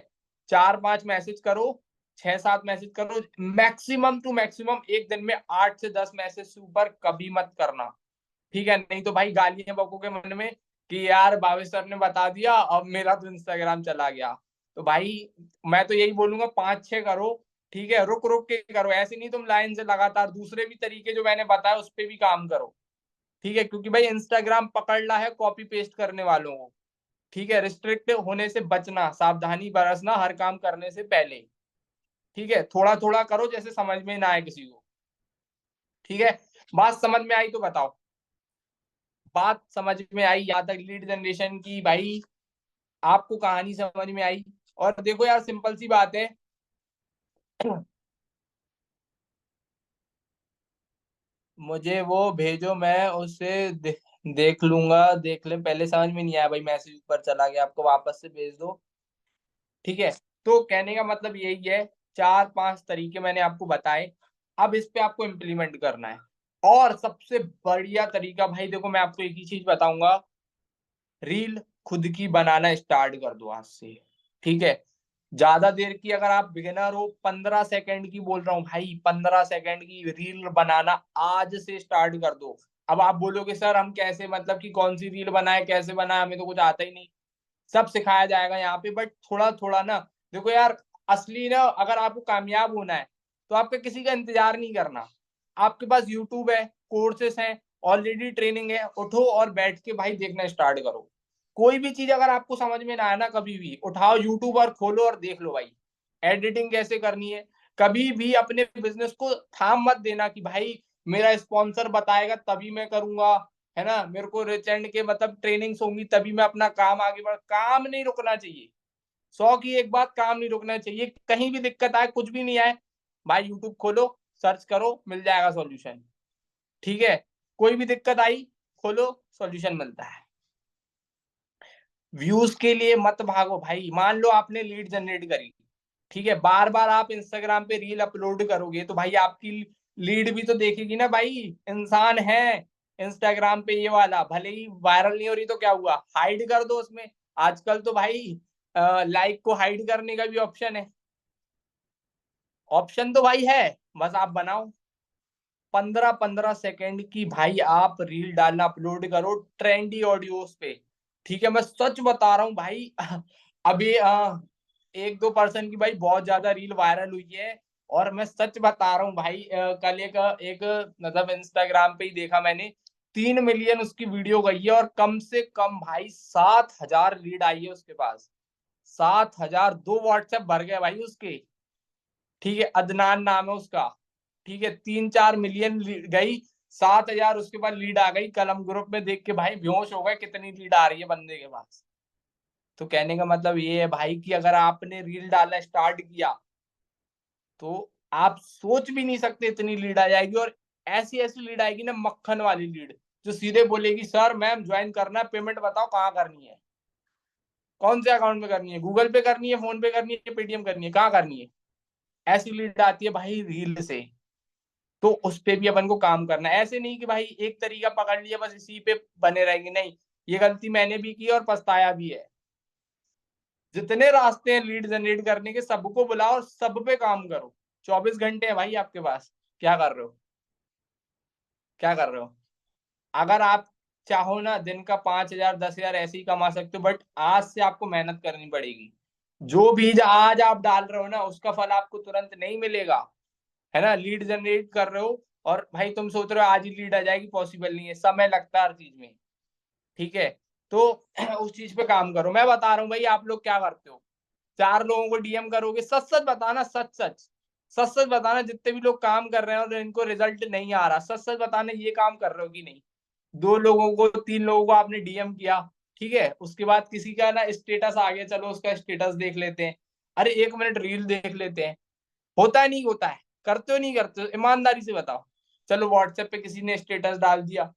4-5 मैसेज करो, 6-7 मैसेज करो, मैक्सिमम टू मैक्सिमम एक दिन में 8 से 10 मैसेज से ऊपर कभी मत करना। ठीक है, नहीं तो भाई गालियां बकोगे मन में कि यार भावेश सर ने बता दिया, अब मेरा तो इंस्टाग्राम चला गया। तो भाई मैं तो यही बोलूंगा, 5-6 करो। ठीक है, रुक रुक के करो, ऐसे नहीं तुम लाइन से लगातार, दूसरे भी तरीके जो मैंने बताया उस पर भी काम करो। ठीक है, क्योंकि भाई इंस्टाग्राम पकड़ ला है कॉपी पेस्ट करने वालों को। ठीक है, रिस्ट्रिक्ट होने से बचना, सावधानी बरसना हर काम करने से पहले। ठीक है, थोड़ा थोड़ा करो, जैसे समझ में ना आए किसी को। ठीक है, बात समझ में आई तो बताओ। बात समझ में आई यहाँ तक लीड जनरेशन की भाई? आपको कहानी समझ में आई। और देखो यार सिंपल सी बात है, मुझे वो भेजो, मैं उसे देख लूंगा, देख ले। पहले समझ में नहीं आया भाई, मैसेज ऊपर चला गया, आपको वापस से भेज दो। ठीक है, तो कहने का मतलब यही है, 4-5 तरीके मैंने आपको बताए, अब इस पे आपको इम्प्लीमेंट करना है। और सबसे बढ़िया तरीका भाई देखो, मैं आपको एक ही चीज बताऊंगा, रील खुद की बनाना स्टार्ट कर दो आज से। ठीक है, ज्यादा देर की अगर आप बिगिनर हो, 15 सेकंड की बोल रहा हूँ भाई, 15 सेकंड की रील बनाना आज से स्टार्ट कर दो। अब आप बोलोगे सर हम कैसे, मतलब कि कौन सी रील बनाए, कैसे बनाए, हमें तो कुछ आता ही नहीं। सब सिखाया जाएगा यहाँ पे, बट थोड़ा थोड़ा ना। देखो यार, असली ना अगर आपको कामयाब होना है तो आपका किसी का इंतजार नहीं करना। आपके पास यूट्यूब है, कोर्सेस हैं, ऑलरेडी ट्रेनिंग है, उठो और बैठ के भाई देखना स्टार्ट करो। कोई भी चीज अगर आपको समझ में ना आए ना, कभी भी उठाओ यूट्यूब और खोलो और देख लो भाई, एडिटिंग कैसे करनी है। कभी भी अपने बिजनेस को थाम मत देना कि भाई मेरा स्पॉन्सर बताएगा तभी मैं करूंगा, है ना, मेरे को रिच एंड के मतलब ट्रेनिंग्स होंगी तभी मैं अपना काम आगे बढ़, काम नहीं रुकना चाहिए। 100 की एक बात, काम नहीं रुकना चाहिए। कहीं भी दिक्कत आए, कुछ भी नहीं आए, भाई यूट्यूब खोलो, सर्च करो, मिल जाएगा सॉल्यूशन। ठीक है, कोई भी दिक्कत आई, खोलो, सॉल्यूशन मिलता है। व्यूज के लिए मत भागो भाई। मान लो आपने लीड जनरेट करी, ठीक है, बार बार आप इंस्टाग्राम पे रील अपलोड करोगे तो भाई आपकी लीड भी तो देखेगी ना भाई, इंसान है। इंस्टाग्राम पे ये वाला भले ही वायरल नहीं हो रही तो क्या हुआ, हाइड कर दो उसमें। आजकल तो भाई लाइक को हाइड करने का भी ऑप्शन है। ऑप्शन तो भाई है, बस आप बनाओ। 15-15 सेकंड की भाई आप रील डालना अपलोड करो, ट्रेंडी ऑडियोज पे। ठीक है, मैं सच बता रहा हूँ भाई, अभी 1-2% की भाई बहुत ज्यादा रील वायरल हुई है। और मैं सच बता रहा हूँ भाई, कल एक मतलब इंस्टाग्राम पे ही देखा मैंने, 3 मिलियन उसकी वीडियो गई है, और कम से कम भाई 7,000 लीड आई है उसके पास। 7,000, 2 व्हाट्सएप भर गए भाई उसके। ठीक है, अदनान नाम है उसका। ठीक है, 3-4 मिलियन गई, 7,000 उसके बाद लीड आ गई। कल हम ग्रुप में देख के भाई बेहोश हो गए, कितनी लीड आ रही है बंदे के पास। तो कहने का मतलब ये है भाई कि अगर आपने रील डालना स्टार्ट किया तो आप सोच भी नहीं सकते इतनी लीड आ जाएगी। और ऐसी ऐसी लीड आएगी ना, मक्खन वाली लीड, जो सीधे बोलेगी सर मैम ज्वाइन करना है, पेमेंट बताओ कहाँ करनी है, कौन से अकाउंट में करनी है, गूगल पे करनी है, फोन पे करनी है, पेटीएम करनी है, कहाँ करनी है। ऐसी लीड आती है भाई रील से। तो उस पे भी अपन को काम करना है। ऐसे नहीं कि भाई एक तरीका पकड़ लिया बस इसी पे बने रहेंगे, नहीं। ये गलती मैंने भी की और पछताया भी है। जितने रास्ते हैं लीड जनरेट करने के, सबको बुलाओ और सब पे काम करो। 24 घंटे है भाई आपके पास। क्या कर रहे हो, क्या कर रहे हो। अगर आप चाहो ना दिन का 5,000 10,000 ऐसे ही कमा सकते हो, बट आज से आपको मेहनत करनी पड़ेगी। जो बीज आज आप डाल रहे हो ना, उसका फल आपको तुरंत नहीं मिलेगा। है ना, लीड जनरेट कर रहे हो और भाई तुम सोच रहे हो आज ही लीड आ जाएगी, पॉसिबल नहीं है, समय लगता है हर चीज में। ठीक है, तो उस चीज पे काम करो। मैं बता रहा हूँ भाई, आप लोग क्या करते हो, 4 लोगों को डीएम करोगे, सच सच बताना, सच सच, सच सच बताना, जितने भी लोग काम कर रहे हैं और इनको रिजल्ट नहीं आ रहा, सच सच बताना ये काम कर रहे हो कि नहीं। 2 लोगों को 3 लोगों को आपने डीएम किया, ठीक है, उसके बाद किसी का ना स्टेटस आ गया, चलो उसका स्टेटस देख लेते हैं, अरे 1 मिनट रील देख लेते हैं। होता है नहीं होता है, करते हो नहीं करते हो, ईमानदारी से बताओ। चलो व्हाट्सएप पे किसी ने स्टेटस डाल दिया,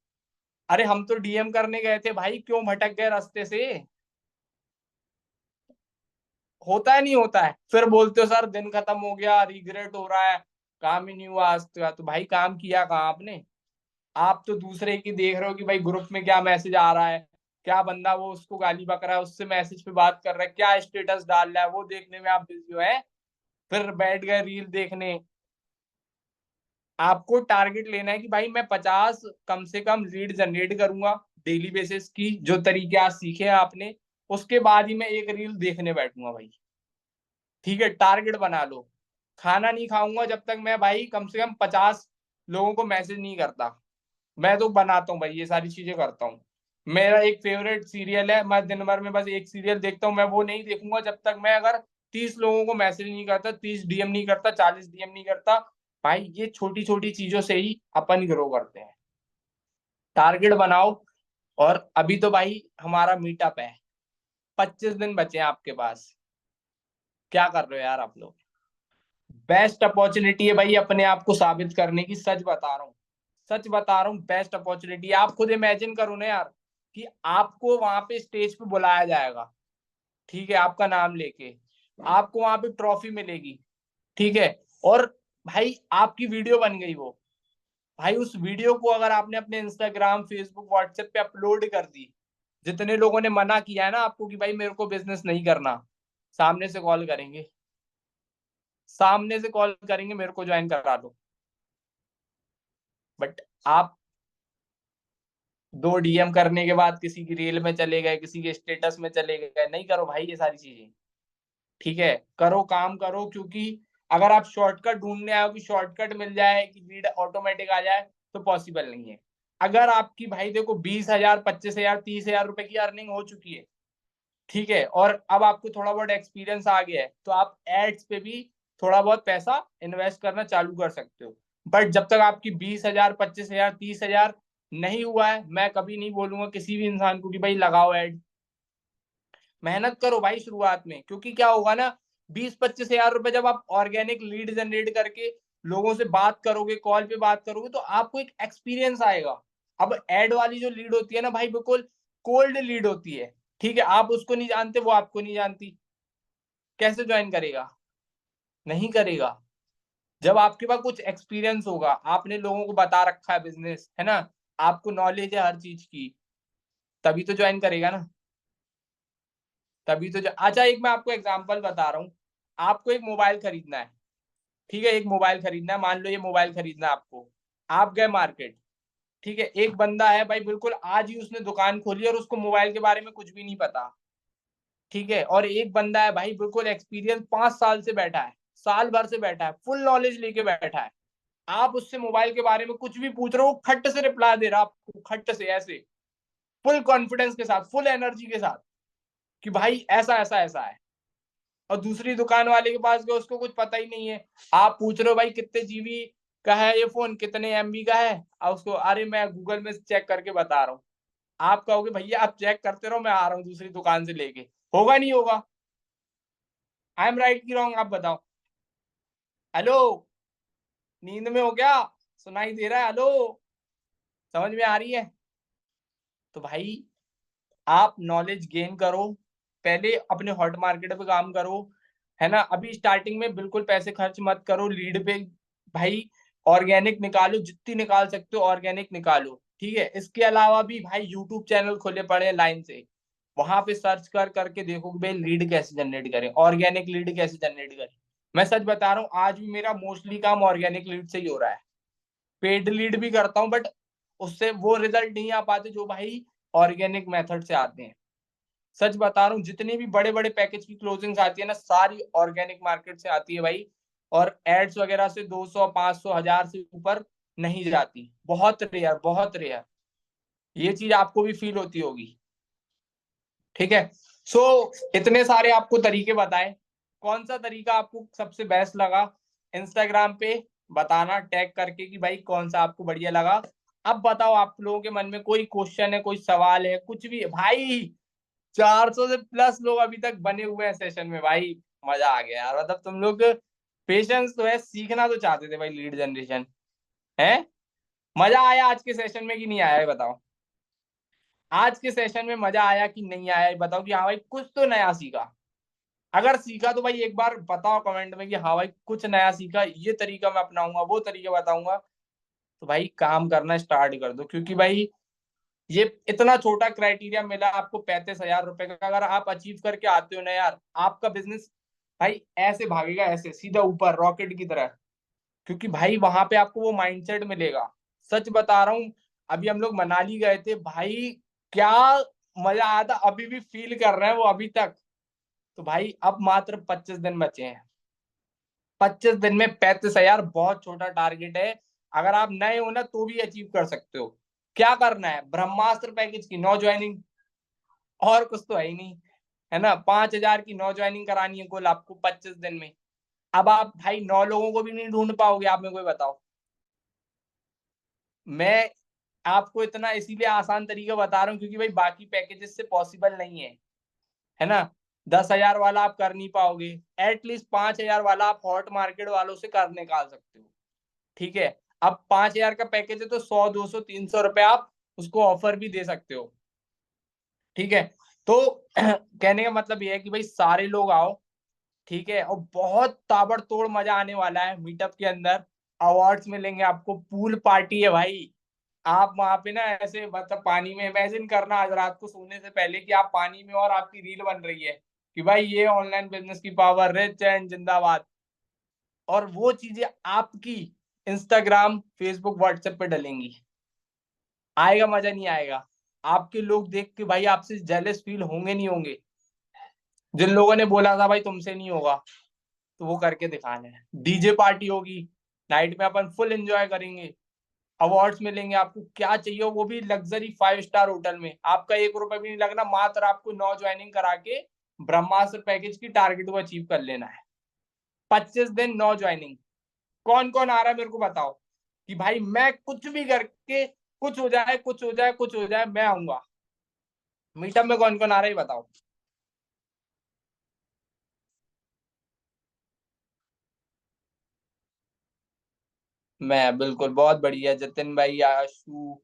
अरे हम तो डीएम करने गए थे भाई, क्यों भटक गए रास्ते से। होता है नहीं होता है, फिर बोलते हो सर दिन खत्म हो गया, रिग्रेट हो रहा है, काम ही नहीं हुआ आज तक। तो भाई काम किया कहाँ आपने। आप तो दूसरे की देख रहे हो कि भाई ग्रुप में क्या मैसेज आ रहा है, क्या बंदा वो उसको गाली बक रहा है, उससे मैसेज पे बात कर रहा है, क्या स्टेटस डाल रहा है, वो देखने में आप बिजी हो है। फिर बैठ गए रील देखने। आपको टारगेट लेना है कि भाई मैं 50 कम से कम लीड जनरेट करूंगा डेली बेसिस की, जो तरीके आज सीखे हैं आपने, उसके बाद ही मैं एक रील देखने बैठूंगा भाई। ठीक है, टारगेट बना लो। खाना नहीं खाऊंगा जब तक मैं भाई कम से कम 50 लोगों को मैसेज नहीं करता। मैं तो बनाता हूँ भाई, ये सारी चीजें करता हूँ। मेरा एक फेवरेट सीरियल है, मैं दिन भर में बस एक सीरियल देखता हूँ, मैं वो नहीं देखूंगा जब तक मैं अगर 30 लोगों को मैसेज नहीं करता, 30 डीएम नहीं करता, 40 डीएम नहीं करता। भाई ये छोटी छोटी चीजों से ही अपन ग्रो करते हैं। टारगेट बनाओ। और अभी तो भाई हमारा मीटअप है, 25 दिन बचे हैं आपके पास। क्या कर रहे हो यार आप लोग? बेस्ट अपॉर्चुनिटी है भाई अपने आप को साबित करने की, सच बता रहा हूँ, सच बता रहा हूँ, बेस्ट अपॉर्चुनिटी। आप खुद इमेजिन करो ना यार कि आपको वहां पे स्टेज पे बुलाया जाएगा, ठीक है, आपका नाम लेके, आपको वहां पे ट्रॉफी मिलेगी, ठीक है, और भाई आपकी वीडियो बन गई वो, भाई उस वीडियो को अगर आपने अपने इंस्टाग्राम, फेसबुक, व्हाट्सएप पे अपलोड कर दी, जितने लोगों ने मना किया है ना आपको कि भाई मेरे को बिजनेस नहीं करना, सामने से कॉल करेंगे, सामने से कॉल करेंगे, मेरे को ज्वाइन करा लो। बट आप 2 DM करने के बाद किसी की रील में चले गए, किसी के स्टेटस में चले गए, नहीं करो भाई ये सारी चीजें, ठीक है, करो, काम करो, क्योंकि अगर आप शॉर्टकट ढूंढने आओ कि शॉर्टकट मिल जाए कि लीड ऑटोमेटिक आ जाए, तो पॉसिबल नहीं है। अगर आपकी भाई देखो 20,000, 25,000, 30,000 रुपए की अर्निंग हो चुकी है, ठीक है, और अब आपको थोड़ा बहुत एक्सपीरियंस आ गया है, तो आप एड्स पे भी थोड़ा बहुत पैसा इन्वेस्ट करना चालू कर सकते हो। बट जब तक आपकी 20,000, 25,000, 30,000 नहीं हुआ है, मैं कभी नहीं बोलूंगा किसी भी इंसान को कि भाई लगाओ एड। मेहनत करो भाई शुरुआत में, क्योंकि क्या होगा ना, 20-25 हजार रुपए जब आप ऑर्गेनिक लीड जनरेट करके लोगों से बात करोगे, कॉल पे बात करोगे, तो आपको एक एक्सपीरियंस आएगा। अब एड वाली जो लीड होती है ना भाई, बिल्कुल कोल्ड लीड होती है, ठीक है, आप उसको नहीं जानते, वो आपको नहीं जानती, कैसे ज्वाइन करेगा? नहीं करेगा। जब आपके पास कुछ एक्सपीरियंस होगा, आपने लोगों को बता रखा है बिजनेस, है ना, आपको नॉलेज है हर चीज की, तभी तो ज्वाइन करेगा ना, तभी तो अच्छा, एक मैं आपको एग्जांपल बता रहा हूँ। आपको एक मोबाइल खरीदना है, ठीक है, एक मोबाइल खरीदना है, मान लो ये मोबाइल खरीदना है आपको। आप गए मार्केट, ठीक है, एक बंदा है भाई, बिल्कुल आज ही उसने दुकान खोली और उसको मोबाइल के बारे में कुछ भी नहीं पता, ठीक है, और एक बंदा है भाई बिल्कुल एक्सपीरियंस, 5 साल से बैठा है, साल भर से बैठा है, फुल नॉलेज लेके बैठा है। आप उससे मोबाइल के बारे में कुछ भी पूछ रहे हो, खट से रिप्लाई दे रहा आपको, खट से, ऐसे फुल कॉन्फिडेंस के साथ, फुल एनर्जी के साथ, कि भाई ऐसा ऐसा ऐसा है। और दूसरी दुकान वाले के पास गए, उसको कुछ पता ही नहीं है। आप पूछ रहे हो भाई कितने जीबी का है ये फोन, कितने एमबी का है, और उसको अरे मैं गूगल में चेक करके बता रहा हूँ। आप कहोगे भैया आप चेक करते रहो, मैं आ रहा हूँ दूसरी दुकान से लेके, होगा नहीं होगा? आई एम राइट की रॉन्ग, आप बताओ। हेलो, नींद में हो क्या? सुनाई दे रहा है? हेलो, समझ में आ रही है? तो भाई आप नॉलेज गेन करो, पहले अपने हॉट मार्केट पे काम करो, है ना, अभी स्टार्टिंग में बिल्कुल पैसे खर्च मत करो लीड पे, भाई ऑर्गेनिक निकालो, जितनी निकाल सकते हो ऑर्गेनिक निकालो, ठीक है। इसके अलावा भी भाई यूट्यूब चैनल खोले पड़े हैं लाइन से, वहां पे सर्च कर करके देखो कि भाई लीड कैसे जनरेट करें, ऑर्गेनिक लीड कैसे जनरेट करें। मैं सच बता रहा हूँ, आज भी मेरा मोस्टली काम ऑर्गेनिक लीड से ही हो रहा है। पेड लीड भी करता हूँ, बट उससे वो रिजल्ट नहीं आ पाते जो भाई ऑर्गेनिक मेथड से आते हैं। सच बता रहा हूँ, जितनी भी बड़े बड़े पैकेज की क्लोजिंग्स आती है ना, सारी ऑर्गेनिक मार्केट से आती है भाई, और एड्स वगैरह से 200, 500, 1000 से ऊपर नहीं जाती, बहुत रेयर, बहुत रेयर। ये चीज आपको भी फील होती होगी, ठीक है। सो इतने सारे आपको तरीके बताए, कौन सा तरीका आपको सबसे बेस्ट लगा? इंस्टाग्राम पे बताना टैग करके कि भाई कौन सा आपको बढ़िया लगा। अब बताओ, आप लोगों के मन में कोई क्वेश्चन है, कोई सवाल है, कुछ भी है भाई। 400 से प्लस लोग अभी तक बने हुए हैं सेशन में भाई, मजा आ गया यार, मतलब तुम लोग पेशेंस तो है, सीखना तो चाहते थे भाई लीड जनरेशन, है। मजा आया आज के सेशन में कि नहीं आया, ये बताओ। आज के सेशन में मजा आया कि नहीं आया, ये बताओ, कि हाँ भाई कुछ तो नया सीखा। अगर सीखा तो भाई एक बार बताओ कमेंट में कि हाँ भाई कुछ नया सीखा, ये तरीका मैं अपनाऊंगा, वो तरीका बताऊंगा। तो भाई काम करना स्टार्ट कर दो, क्योंकि भाई ये इतना छोटा क्राइटेरिया मिला आपको 35,000 रुपए का, अगर आप अचीव करके आते हो ना यार, आपका बिजनेस भाई ऐसे भागेगा, ऐसे सीधा ऊपर रॉकेट की तरह। क्योंकि भाई वहां पे आपको वो माइंडसेट मिलेगा। सच बता रहा हूँ, अभी हम लोग मनाली गए थे भाई, क्या मजा आया था, अभी भी फील कर रहे हैं वो अभी तक। तो भाई अब मात्र 25 दिन बचे हैं, 25 दिन में 35,000 बहुत छोटा टारगेट है। अगर आप नए हो ना तो भी अचीव कर सकते हो। क्या करना है, ब्रह्मास्त्र पैकेज की 9 ज्वाइनिंग, और कुछ तो है ही नहीं, है ना। 5,000 की 9 ज्वाइनिंग करानी है कुल आपको 25 दिन में। अब आप भाई 9 लोगों को भी नहीं ढूंढ पाओगे, आप मेरे को बताओ। मैं आपको इतना इसीलिए आसान तरीका बता रहा हूँ, क्योंकि भाई बाकी पैकेजेस से पॉसिबल नहीं है। है ना। 10,000 वाला आप कर नहीं पाओगे, एटलीस्ट 5,000 वाला आप हॉट मार्केट वालों से कर निकाल सकते हो। ठीक है, अब 5,000 का पैकेज है तो 100 200 300 रुपए आप उसको ऑफर भी दे सकते हो। ठीक है, तो कहने का मतलब ये है कि भाई सारे लोग आओ। ठीक है, और बहुत ताबड़तोड़ मजा आने वाला है मीटअप के अंदर। अवार्ड्स मिलेंगे आपको, पूल पार्टी है भाई। आप वहां पे ना ऐसे मतलब पानी में इमेजिन करना आज रात को सोने से पहले कि आप पानी में और आपकी रील बन रही है कि भाई ये ऑनलाइन बिजनेस की पावर, रिच एंड जिंदाबाद। और वो चीजें आपकी इंस्टाग्राम, फेसबुक, व्हाट्सएप पे डलेंगी। आएगा मजा नहीं आएगा? आपके लोग देख के भाई आपसे जेलस फील होंगे नहीं होंगे? जिन लोगों ने बोला था भाई तुमसे नहीं होगा, तो वो करके दिखाना है। डीजे पार्टी होगी, नाइट में अपन फुल एंजॉय करेंगे। अवार्ड्स मिलेंगे आपको, क्या चाहिए वो भी लग्जरी 5 स्टार होटल में। आपका 1 रुपए भी नहीं लगना, मात्र आपको 9 ज्वाइनिंग करा के ब्रह्मास्त्र पैकेज की टारगेट को अचीव कर लेना है। 25 दिन 9 ज्वाइनिंग। कौन कौन आ रहा है मेरे को बताओ कि भाई मैं कुछ भी करके, कुछ हो जाए कुछ हो जाए कुछ हो जाए, मैं आऊंगा। मीटअप में कौन कौन आ रहा है ये बताओ। मैं बिल्कुल, बहुत बढ़िया जतिन भाई, आशु,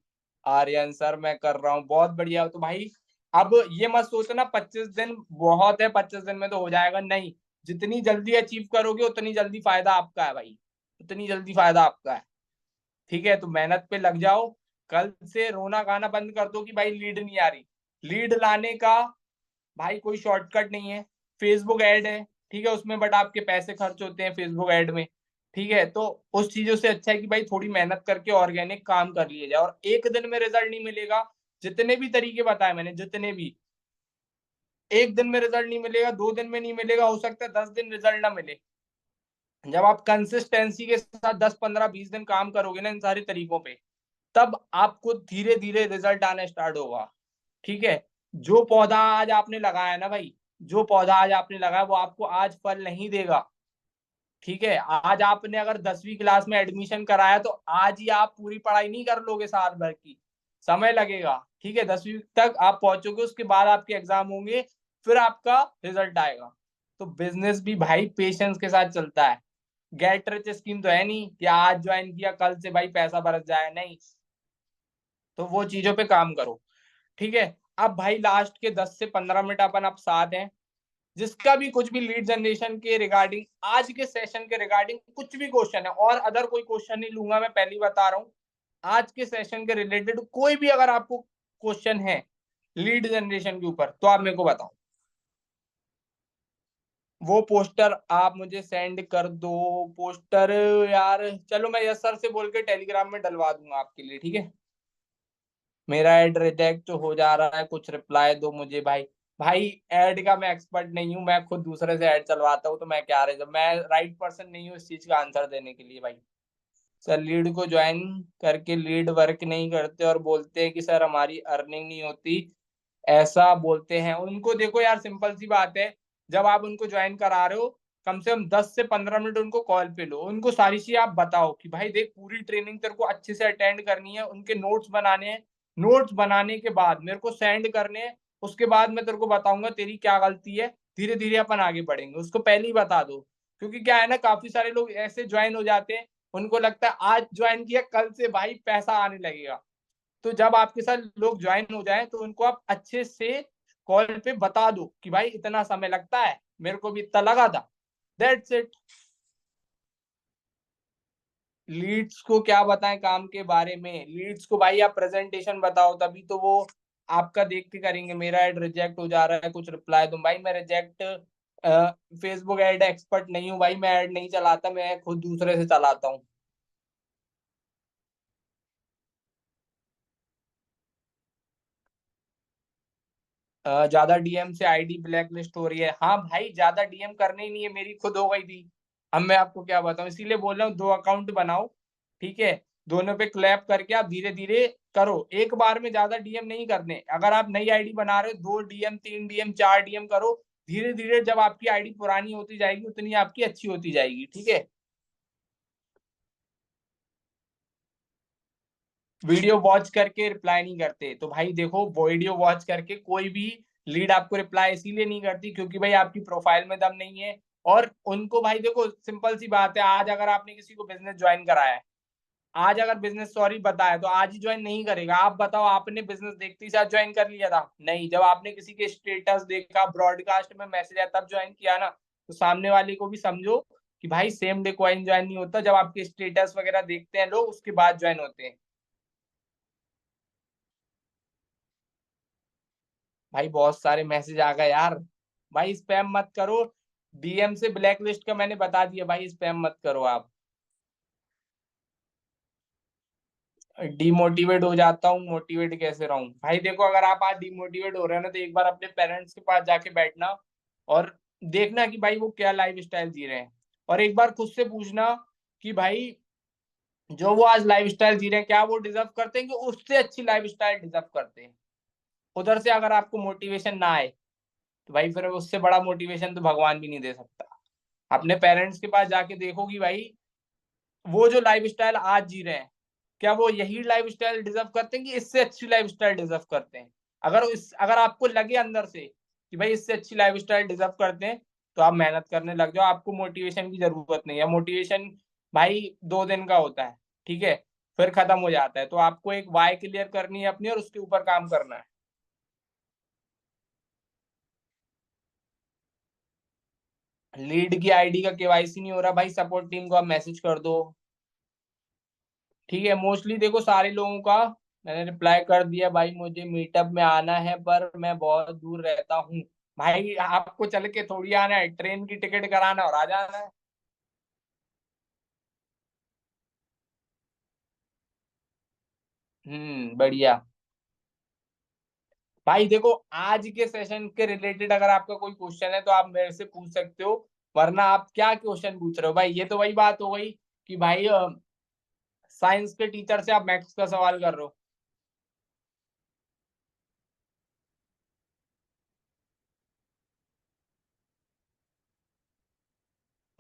आर्यन सर, मैं कर रहा हूँ बहुत बढ़िया। तो भाई अब ये मत सोचना 25 दिन बहुत है, 25 दिन में तो हो जाएगा, नहीं। जितनी जल्दी अचीव करोगे उतनी जल्दी फायदा आपका है भाई, उतनी जल्दी फायदा आपका है। ठीक है, तो मेहनत पे लग जाओ। कल से रोना गाना बंद कर दो कि भाई लीड नहीं आ रही। लीड लाने का भाई कोई शॉर्टकट नहीं है। फेसबुक ऐड है, ठीक है, उसमें बट आपके पैसे खर्च होते हैं फेसबुक ऐड में। ठीक है, तो उस चीजों से अच्छा है कि भाई थोड़ी मेहनत करके ऑर्गेनिक काम कर लिया जाए। और एक दिन में रिजल्ट नहीं मिलेगा। जितने भी तरीके बताए मैंने, जितने भी, एक दिन में रिजल्ट नहीं मिलेगा, 2 दिन में नहीं मिलेगा, हो सकता है 10 दिन रिजल्ट ना मिले। जब आप कंसिस्टेंसी के साथ 10 15 20 दिन काम करोगे ना इन सारे तरीकों पे, तब आपको धीरे धीरे रिजल्ट आना स्टार्ट होगा। ठीक है, जो पौधा आज आपने लगाया ना भाई, जो पौधा आज आपने लगाया वो आपको आज फल नहीं देगा। ठीक है, आज आपने अगर 10वीं क्लास में एडमिशन कराया तो आज ही आप पूरी पढ़ाई नहीं कर लोगे साल भर की, समय लगेगा। ठीक है, 10वीं तक आप पहुंचोगे, उसके बाद आपके एग्जाम होंगे, फिर आपका रिजल्ट आएगा। तो बिजनेस भी भाई पेशेंस के साथ चलता है। गेट रिच स्कीम तो है नहीं कि आज ज्वाइन किया कल से भाई पैसा बरस जाए, नहीं। तो वो चीजों पे काम करो। ठीक है, अब भाई लास्ट के 10 से 15 मिनट अपन अब साथ हैं। जिसका भी कुछ भी लीड जनरेशन के रिगार्डिंग, आज के सेशन के रिगार्डिंग कुछ भी क्वेश्चन है, और अदर कोई क्वेश्चन नहीं लूंगा, मैं पहली बता रहा हूँ। आज के सेशन के रिलेटेड कोई भी अगर आपको क्वेश्चन है लीड जनरेशन के ऊपर, तो आप मेरे को बताओ। वो पोस्टर आप मुझे सेंड कर दो। पोस्टर, यार चलो मैं यस सर से बोल के टेलीग्राम में डलवा दूंगा आपके लिए। ठीक है, मेरा ऐड रिजेक्ट हो जा रहा है, कुछ रिप्लाई दो मुझे भाई। भाई ऐड का मैं एक्सपर्ट नहीं हूँ, मैं खुद दूसरे से ऐड चलवाता हूँ, तो मैं क्या रहे, मैं राइट पर्सन नहीं हूँ इस चीज का आंसर देने के लिए भाई। सर लीड को ज्वाइन करके लीड वर्क नहीं करते और बोलते हैं कि सर हमारी अर्निंग नहीं होती, ऐसा बोलते हैं उनको। देखो यार, सिंपल सी बात है, जब आप उनको ज्वाइन करा रहे हो, कम से कम 10 से 15 मिनट उनको कॉल पे लो, उनको सारी चीजें आप बताओ कि भाई देख पूरी ट्रेनिंग तेरे को अच्छे से अटेंड करनी है, उनके नोट्स बनाने हैं। नोट्स बनाने के बाद मेरे को सेंड करने हैं, उसके बाद मैं तेरे को बताऊंगा तेरी क्या गलती है। धीरे धीरे अपन आगे बढ़ेंगे, उसको पहले ही बता दो। क्योंकि क्या है ना, काफी सारे लोग ऐसे ज्वाइन हो जाते हैं, उनको लगता है आज ज्वाइन किया कल से भाई पैसा आने लगेगा। तो जब आपके साथ लोग ज्वाइन हो जाएं तो उनको आप अच्छे से कॉल पे बता दो कि भाई इतना समय लगता है, मेरे को भी इतना लगा था। That's it. लीड्स को क्या बताएं काम के बारे में? लीड्स को भाई आप प्रेजेंटेशन बताओ, तभी तो वो आपका देख के करेंगे। मेरा ऐड रिजेक्ट हो जा रहा है, कुछ रिप्लाई दूं भाई? मैं रिजेक्ट फेसबुक ऐड एक्सपर्ट नहीं हूँ भाई, मैं ऐड नहीं चलाता, मैं खुद दूसरे से चलाता हूँ। ज्यादा डीएम से आईडी ब्लैक लिस्ट हो रही है, हाँ भाई ज्यादा डीएम करने ही नहीं है, मेरी खुद हो गई थी। अब मैं आपको क्या बताऊं, इसीलिए बोल रहा हूँ 2 अकाउंट बनाओ। ठीक है, दोनों पे क्लैप करके आप धीरे धीरे करो, एक बार में ज्यादा डीएम नहीं करने। अगर आप नई आईडी बना रहे हो, 2 डीएम 3 डीएम 4 डीएम करो। धीरे धीरे जब आपकी आईडी पुरानी होती जाएगी उतनी आपकी अच्छी होती जाएगी। ठीक है, वीडियो वॉच करके रिप्लाई नहीं करते तो भाई देखो, वीडियो वॉच करके कोई भी लीड आपको रिप्लाई इसीलिए नहीं करती क्योंकि भाई आपकी प्रोफाइल में दम नहीं है। और उनको भाई देखो सिंपल सी बात है, आज अगर आपने किसी को बिजनेस ज्वाइन कराया है, आज अगर बिजनेस सॉरी बताया तो आज ही ज्वाइन नहीं करेगा। आप बताओ, आपने बिजनेस देखते ही साथ ज्वाइन कर लिया था? नहीं, जब आपने किसी के स्टेटस देखा, ब्रॉडकास्ट में मैसेज आया तब ज्वाइन किया ना। तो सामने वाले को भी समझो कि भाई सेम डे कॉइन ज्वाइन नहीं होता, जब आपके स्टेटस वगैरह देखते हैं लोग उसके बाद ज्वाइन होते हैं। भाई बहुत सारे मैसेज आ गए यार। भाई स्पैम मत करो, डीएम से ब्लैक लिस्ट का मैंने बता दिया भाई, स्पैम मत करो आप। डिमोटिवेट हो जाता हूँ, मोटिवेट कैसे रहूं? भाई देखो, अगर आप आज डिमोटिवेट हो रहे हैं ना तो एक बार अपने पेरेंट्स के पास जाके बैठना और देखना कि भाई वो क्या लाइफ स्टाइल जी रहे हैं। और एक बार खुद से पूछना कि भाई जो वो आज लाइफ स्टाइल जी रहे हैं क्या वो डिजर्व करते हैं कि उससे अच्छी लाइफ स्टाइल डिजर्व करते हैं। उधर से अगर आपको मोटिवेशन ना आए तो भाई फिर उससे बड़ा मोटिवेशन तो भगवान भी नहीं दे सकता। अपने पेरेंट्स के पास जाके देखो कि भाई वो जो लाइफ स्टाइल आज जी रहे हैं, क्या वो यही लाइफ स्टाइल डिजर्व करते हैं कि इससे अच्छी लाइफ स्टाइल डिजर्व करते हैं? अगर आपको लगे अंदर से कि भाई इससे अच्छी लाइफ स्टाइल डिजर्व करते हैं, तो आप मेहनत करने लग जाओ। आपको मोटिवेशन की जरूरत नहीं है। मोटिवेशन भाई 2 दिन का होता है, ठीक है, फिर खत्म हो जाता है। तो आपको एक वाई क्लियर करनी है अपनी और उसके ऊपर काम करना है। लीड की आईडी का केवाईसी नहीं हो रहा भाई, सपोर्ट टीम को आप मैसेज कर दो। ठीक है, मोस्टली देखो सारे लोगों का मैंने रिप्लाई कर दिया भाई, मुझे मीटअप में आना है पर मैं बहुत दूर रहता हूँ। भाई आपको चल के थोड़ी आना है, ट्रेन की टिकट कराना और आ जाना है। बढ़िया। भाई देखो, आज के सेशन के रिलेटेड अगर आपका कोई क्वेश्चन है तो आप मेरे से पूछ सकते हो, वरना आप क्या क्वेश्चन पूछ रहे हो भाई? ये तो वही बात हो गई कि भाई साइंस के टीचर से आप मैथ्स का सवाल कर रहे हो।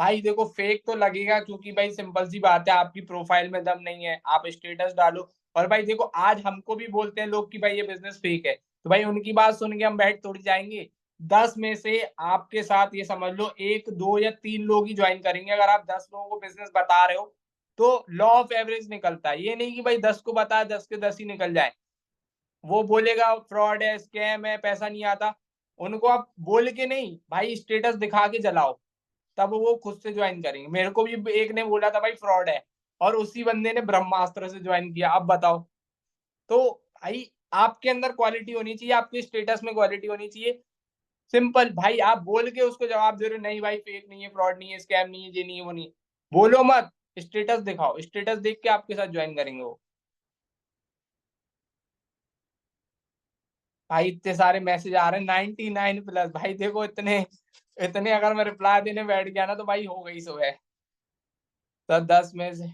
भाई देखो फेक तो लगेगा क्योंकि भाई सिंपल सी बात है, आपकी प्रोफाइल में दम नहीं है, आप स्टेटस डालो। और भाई देखो, आज हमको भी बोलते हैं लोग कि भाई ये बिजनेस फेक है, तो भाई उनकी बात सुन के हम बैठ थोड़ी जाएंगे। 10 में से आपके साथ ये समझ लो 1 2 या 3 लोग ही ज्वाइन करेंगे। अगर आप 10 लोगों को बिजनेस बता रहे हो तो लॉ ऑफ एवरेज निकलता है, ये नहीं कि भाई 10 को बताया 10 के 10 ही निकल जाए। वो बोलेगा फ्रॉड है, स्कैम है, पैसा नहीं आता। उनको आप बोल के नहीं, भाई स्टेटस दिखा के जलाओ, तब वो खुद से ज्वाइन करेंगे। मेरे को भी एक ने बोला था भाई फ्रॉड है, और उसी बंदे ने ब्रह्मास्त्र से ज्वाइन किया। अब बताओ। तो भाई आपके अंदर क्वालिटी होनी चाहिए, आपके स्टेटस में क्वालिटी होनी चाहिए। सिंपल भाई, आप बोल के उसको जवाब दे रहे हो नहीं भाई फेक नहीं है, फ्रॉड नहीं है, स्कैम नहीं है, ये नहीं है, वो नहीं है। बोलो मत, स्टेटस दिखाओ, स्टेटस देख के आपके साथ ज्वाइन करेंगे वो। भाई इतने सारे मैसेज आ रहे हैं, 99 प्लस। भाई देखो इतने इतने अगर मैं रिप्लाई देने बैठ गया ना तो भाई हो गई सुबह। तो 10 में से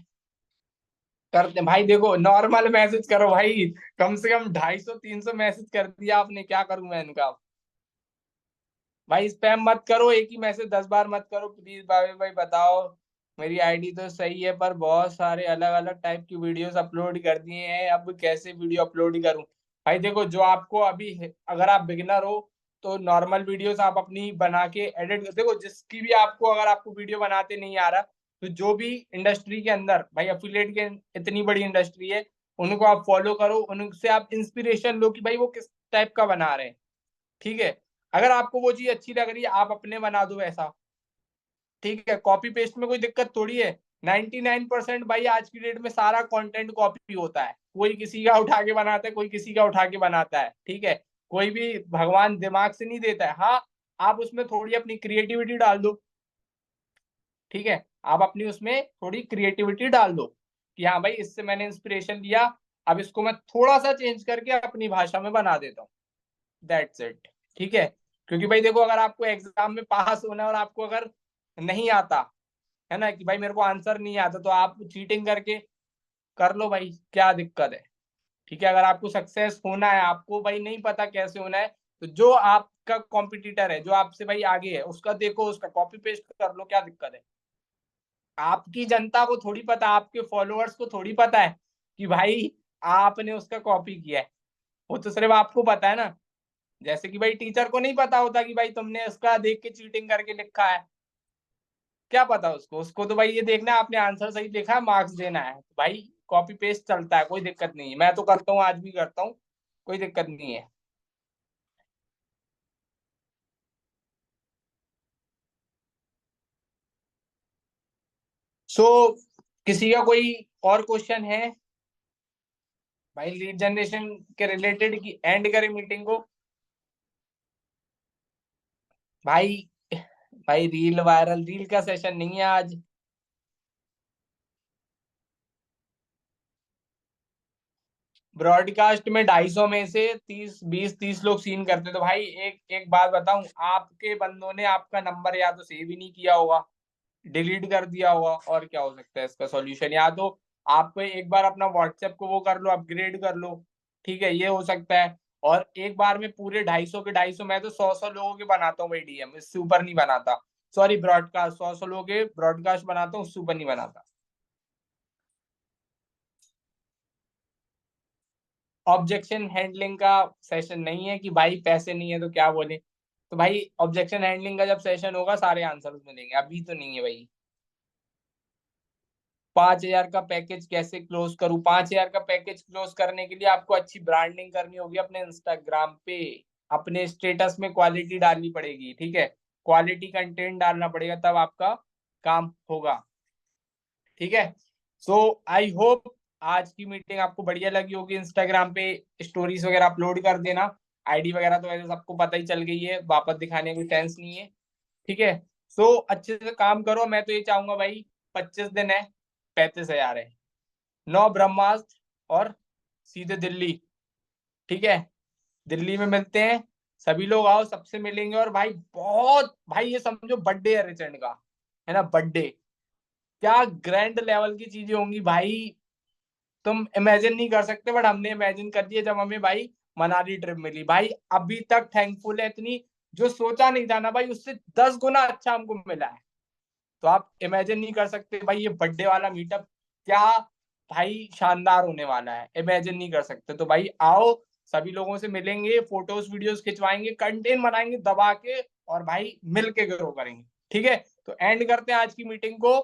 करते हैं। भाई देखो नॉर्मल मैसेज करो भाई, कम से कम 250 300 मैसेज कर दिया आपने, क्या करूं मैं इनका? भाई स्पैम मत करो, एक ही मैसेज 10 बार मत करो प्लीज। भाई भाई बताओ, मेरी आईडी तो सही है पर बहुत सारे अलग अलग टाइप की वीडियोस अपलोड कर दिए हैं, अब कैसे वीडियो अपलोड करूं? भाई देखो, जो आपको अभी अगर आप बिगिनर हो तो नॉर्मल वीडियोस आप अपनी बना के एडिट, देखो जिसकी भी आपको, अगर आपको वीडियो बनाते नहीं आ रहा तो जो भी इंडस्ट्री के अंदर भाई एफिलिएट के इतनी बड़ी इंडस्ट्री है, उनको आप फॉलो करो, उनसे आप इंस्पिरेशन लो कि भाई वो किस टाइप का बना रहे हैं। ठीक है, अगर आपको वो चीज अच्छी लग रही है आप अपने बना दो वैसा। ठीक है, कॉपी पेस्ट में कोई दिक्कत थोड़ी है। 99% भाई आज की डेट में सारा कंटेंट कॉपी होता है, कोई किसी का उठा के बनाता है, कोई किसी का उठा के बनाता है। ठीक है, कोई भी भगवान दिमाग से नहीं देता है। हाँ, आप उसमें थोड़ी अपनी क्रिएटिविटी डाल दो। ठीक है, आप अपनी उसमें थोड़ी क्रिएटिविटी डाल दो कि हाँ भाई इससे मैंने इंस्पिरेशन लिया, अब इसको मैं थोड़ा सा चेंज करके अपनी भाषा में बना देता हूँ। That's it. ठीक है, क्योंकि भाई देखो, अगर आपको एग्जाम में पास होना है और आपको अगर नहीं आता है ना कि भाई मेरे को आंसर नहीं आता, तो आप चीटिंग करके कर लो भाई, क्या दिक्कत है? ठीक है, अगर आपको सक्सेस होना है, आपको भाई नहीं पता कैसे होना है, तो जो आपका कॉम्पिटिटर है, जो आपसे भाई आगे है, उसका देखो, उसका कॉपी पेस्ट कर लो, क्या दिक्कत है? आपकी जनता को थोड़ी पता, आपके फॉलोअर्स को थोड़ी पता है कि भाई आपने उसका कॉपी किया है। वो तो सिर्फ आपको पता है ना। जैसे कि भाई टीचर को नहीं पता होता कि भाई तुमने उसका देख के चीटिंग करके लिखा है, क्या पता उसको, उसको तो भाई ये देखना है आपने आंसर सही लिखा है, मार्क्स देना है। तो भाई कॉपी पेस्ट चलता है, कोई दिक्कत नहीं है, मैं तो करता हूँ, आज भी करता हूँ, कोई दिक्कत नहीं है। सो किसी का कोई और क्वेश्चन है भाई लीड जनरेशन के रिलेटेड, की एंड करें मीटिंग को? भाई भाई रील वायरल, रील का सेशन नहीं है आज। ब्रॉडकास्ट में 250 में से 30 लोग सीन करते, तो भाई एक एक बात बताऊं, आपके बंदों ने आपका नंबर या तो सेव ही नहीं किया होगा, डिलीट कर दिया होगा, और क्या हो सकता है इसका सॉल्यूशन, या तो आप एक बार अपना व्हाट्सएप को वो कर लो, अपग्रेड कर लो, ठीक है, ये हो सकता है। और एक बार में पूरे 250 के 250, मैं तो 100 लोगों के बनाता हूँ भाई डीएम, इससे ऊपर नहीं बनाता। सॉरी, ब्रॉडकास्ट 100 लोगों के ब्रॉडकास्ट बनाता हूँ, उससे ऊपर नहीं बनाता। ऑब्जेक्शन हैंडलिंग का सेशन नहीं है कि भाई पैसे नहीं है तो क्या बोले, तो भाई ऑब्जेक्शन हैंडलिंग का जब सेशन होगा सारे आंसर्स मिलेंगे, अभी तो नहीं है भाई। 5,000 का पैकेज कैसे क्लोज करूं? 5,000 का पैकेज क्लोज करने के लिए आपको अच्छी ब्रांडिंग करनी होगी अपने इंस्टाग्राम पे, अपने स्टेटस में क्वालिटी डालनी पड़ेगी, ठीक है, क्वालिटी कंटेंट डालना पड़ेगा, तब आपका काम होगा, ठीक है। सो आई होप आज की मीटिंग आपको बढ़िया लगी होगी। इंस्टाग्राम पे स्टोरीज वगैरह अपलोड कर देना, आईडी वगैरह तो वैसे सबको पता ही चल गई है, वापस दिखाने की टेंस नहीं है, ठीक है। सो अच्छे से काम करो, मैं तो ये चाहूंगा भाई, 25 दिन है, 35,000 है, 9 ब्रह्मास्त्र, और सीधे दिल्ली, ठीक है, दिल्ली में मिलते हैं, सभी लोग आओ, सबसे मिलेंगे, और भाई बहुत, भाई ये समझो बर्थडे है रिचर्ड का, है ना, बर्थडे, क्या ग्रैंड लेवल की चीजें होंगी भाई, तुम इमेजिन नहीं कर सकते, बट हमने इमेजिन कर दिया जब हमें भाई मनाली ट्रिप मिली, भाई अभी तक थैंकफुल है इतनी, जो सोचा नहीं था ना भाई, उससे 10 गुना अच्छा हमको मिला है। तो आप इमेजिन नहीं कर सकते भाई ये बर्थडे वाला मीटअप क्या भाई शानदार होने वाला है, इमेजिन नहीं कर सकते। तो भाई आओ, सभी लोगों से मिलेंगे, फोटोज वीडियोस खिंचवाएंगे, कंटेंट बनाएंगे दबा के, और भाई मिल के ग्रो करेंगे, ठीक है। तो एंड करते हैं आज की मीटिंग को,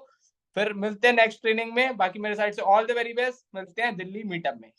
फिर मिलते हैं नेक्स्ट ट्रेनिंग में। बाकी मेरे साइड से ऑल द वेरी बेस्ट, मिलते हैं दिल्ली मीटअप में।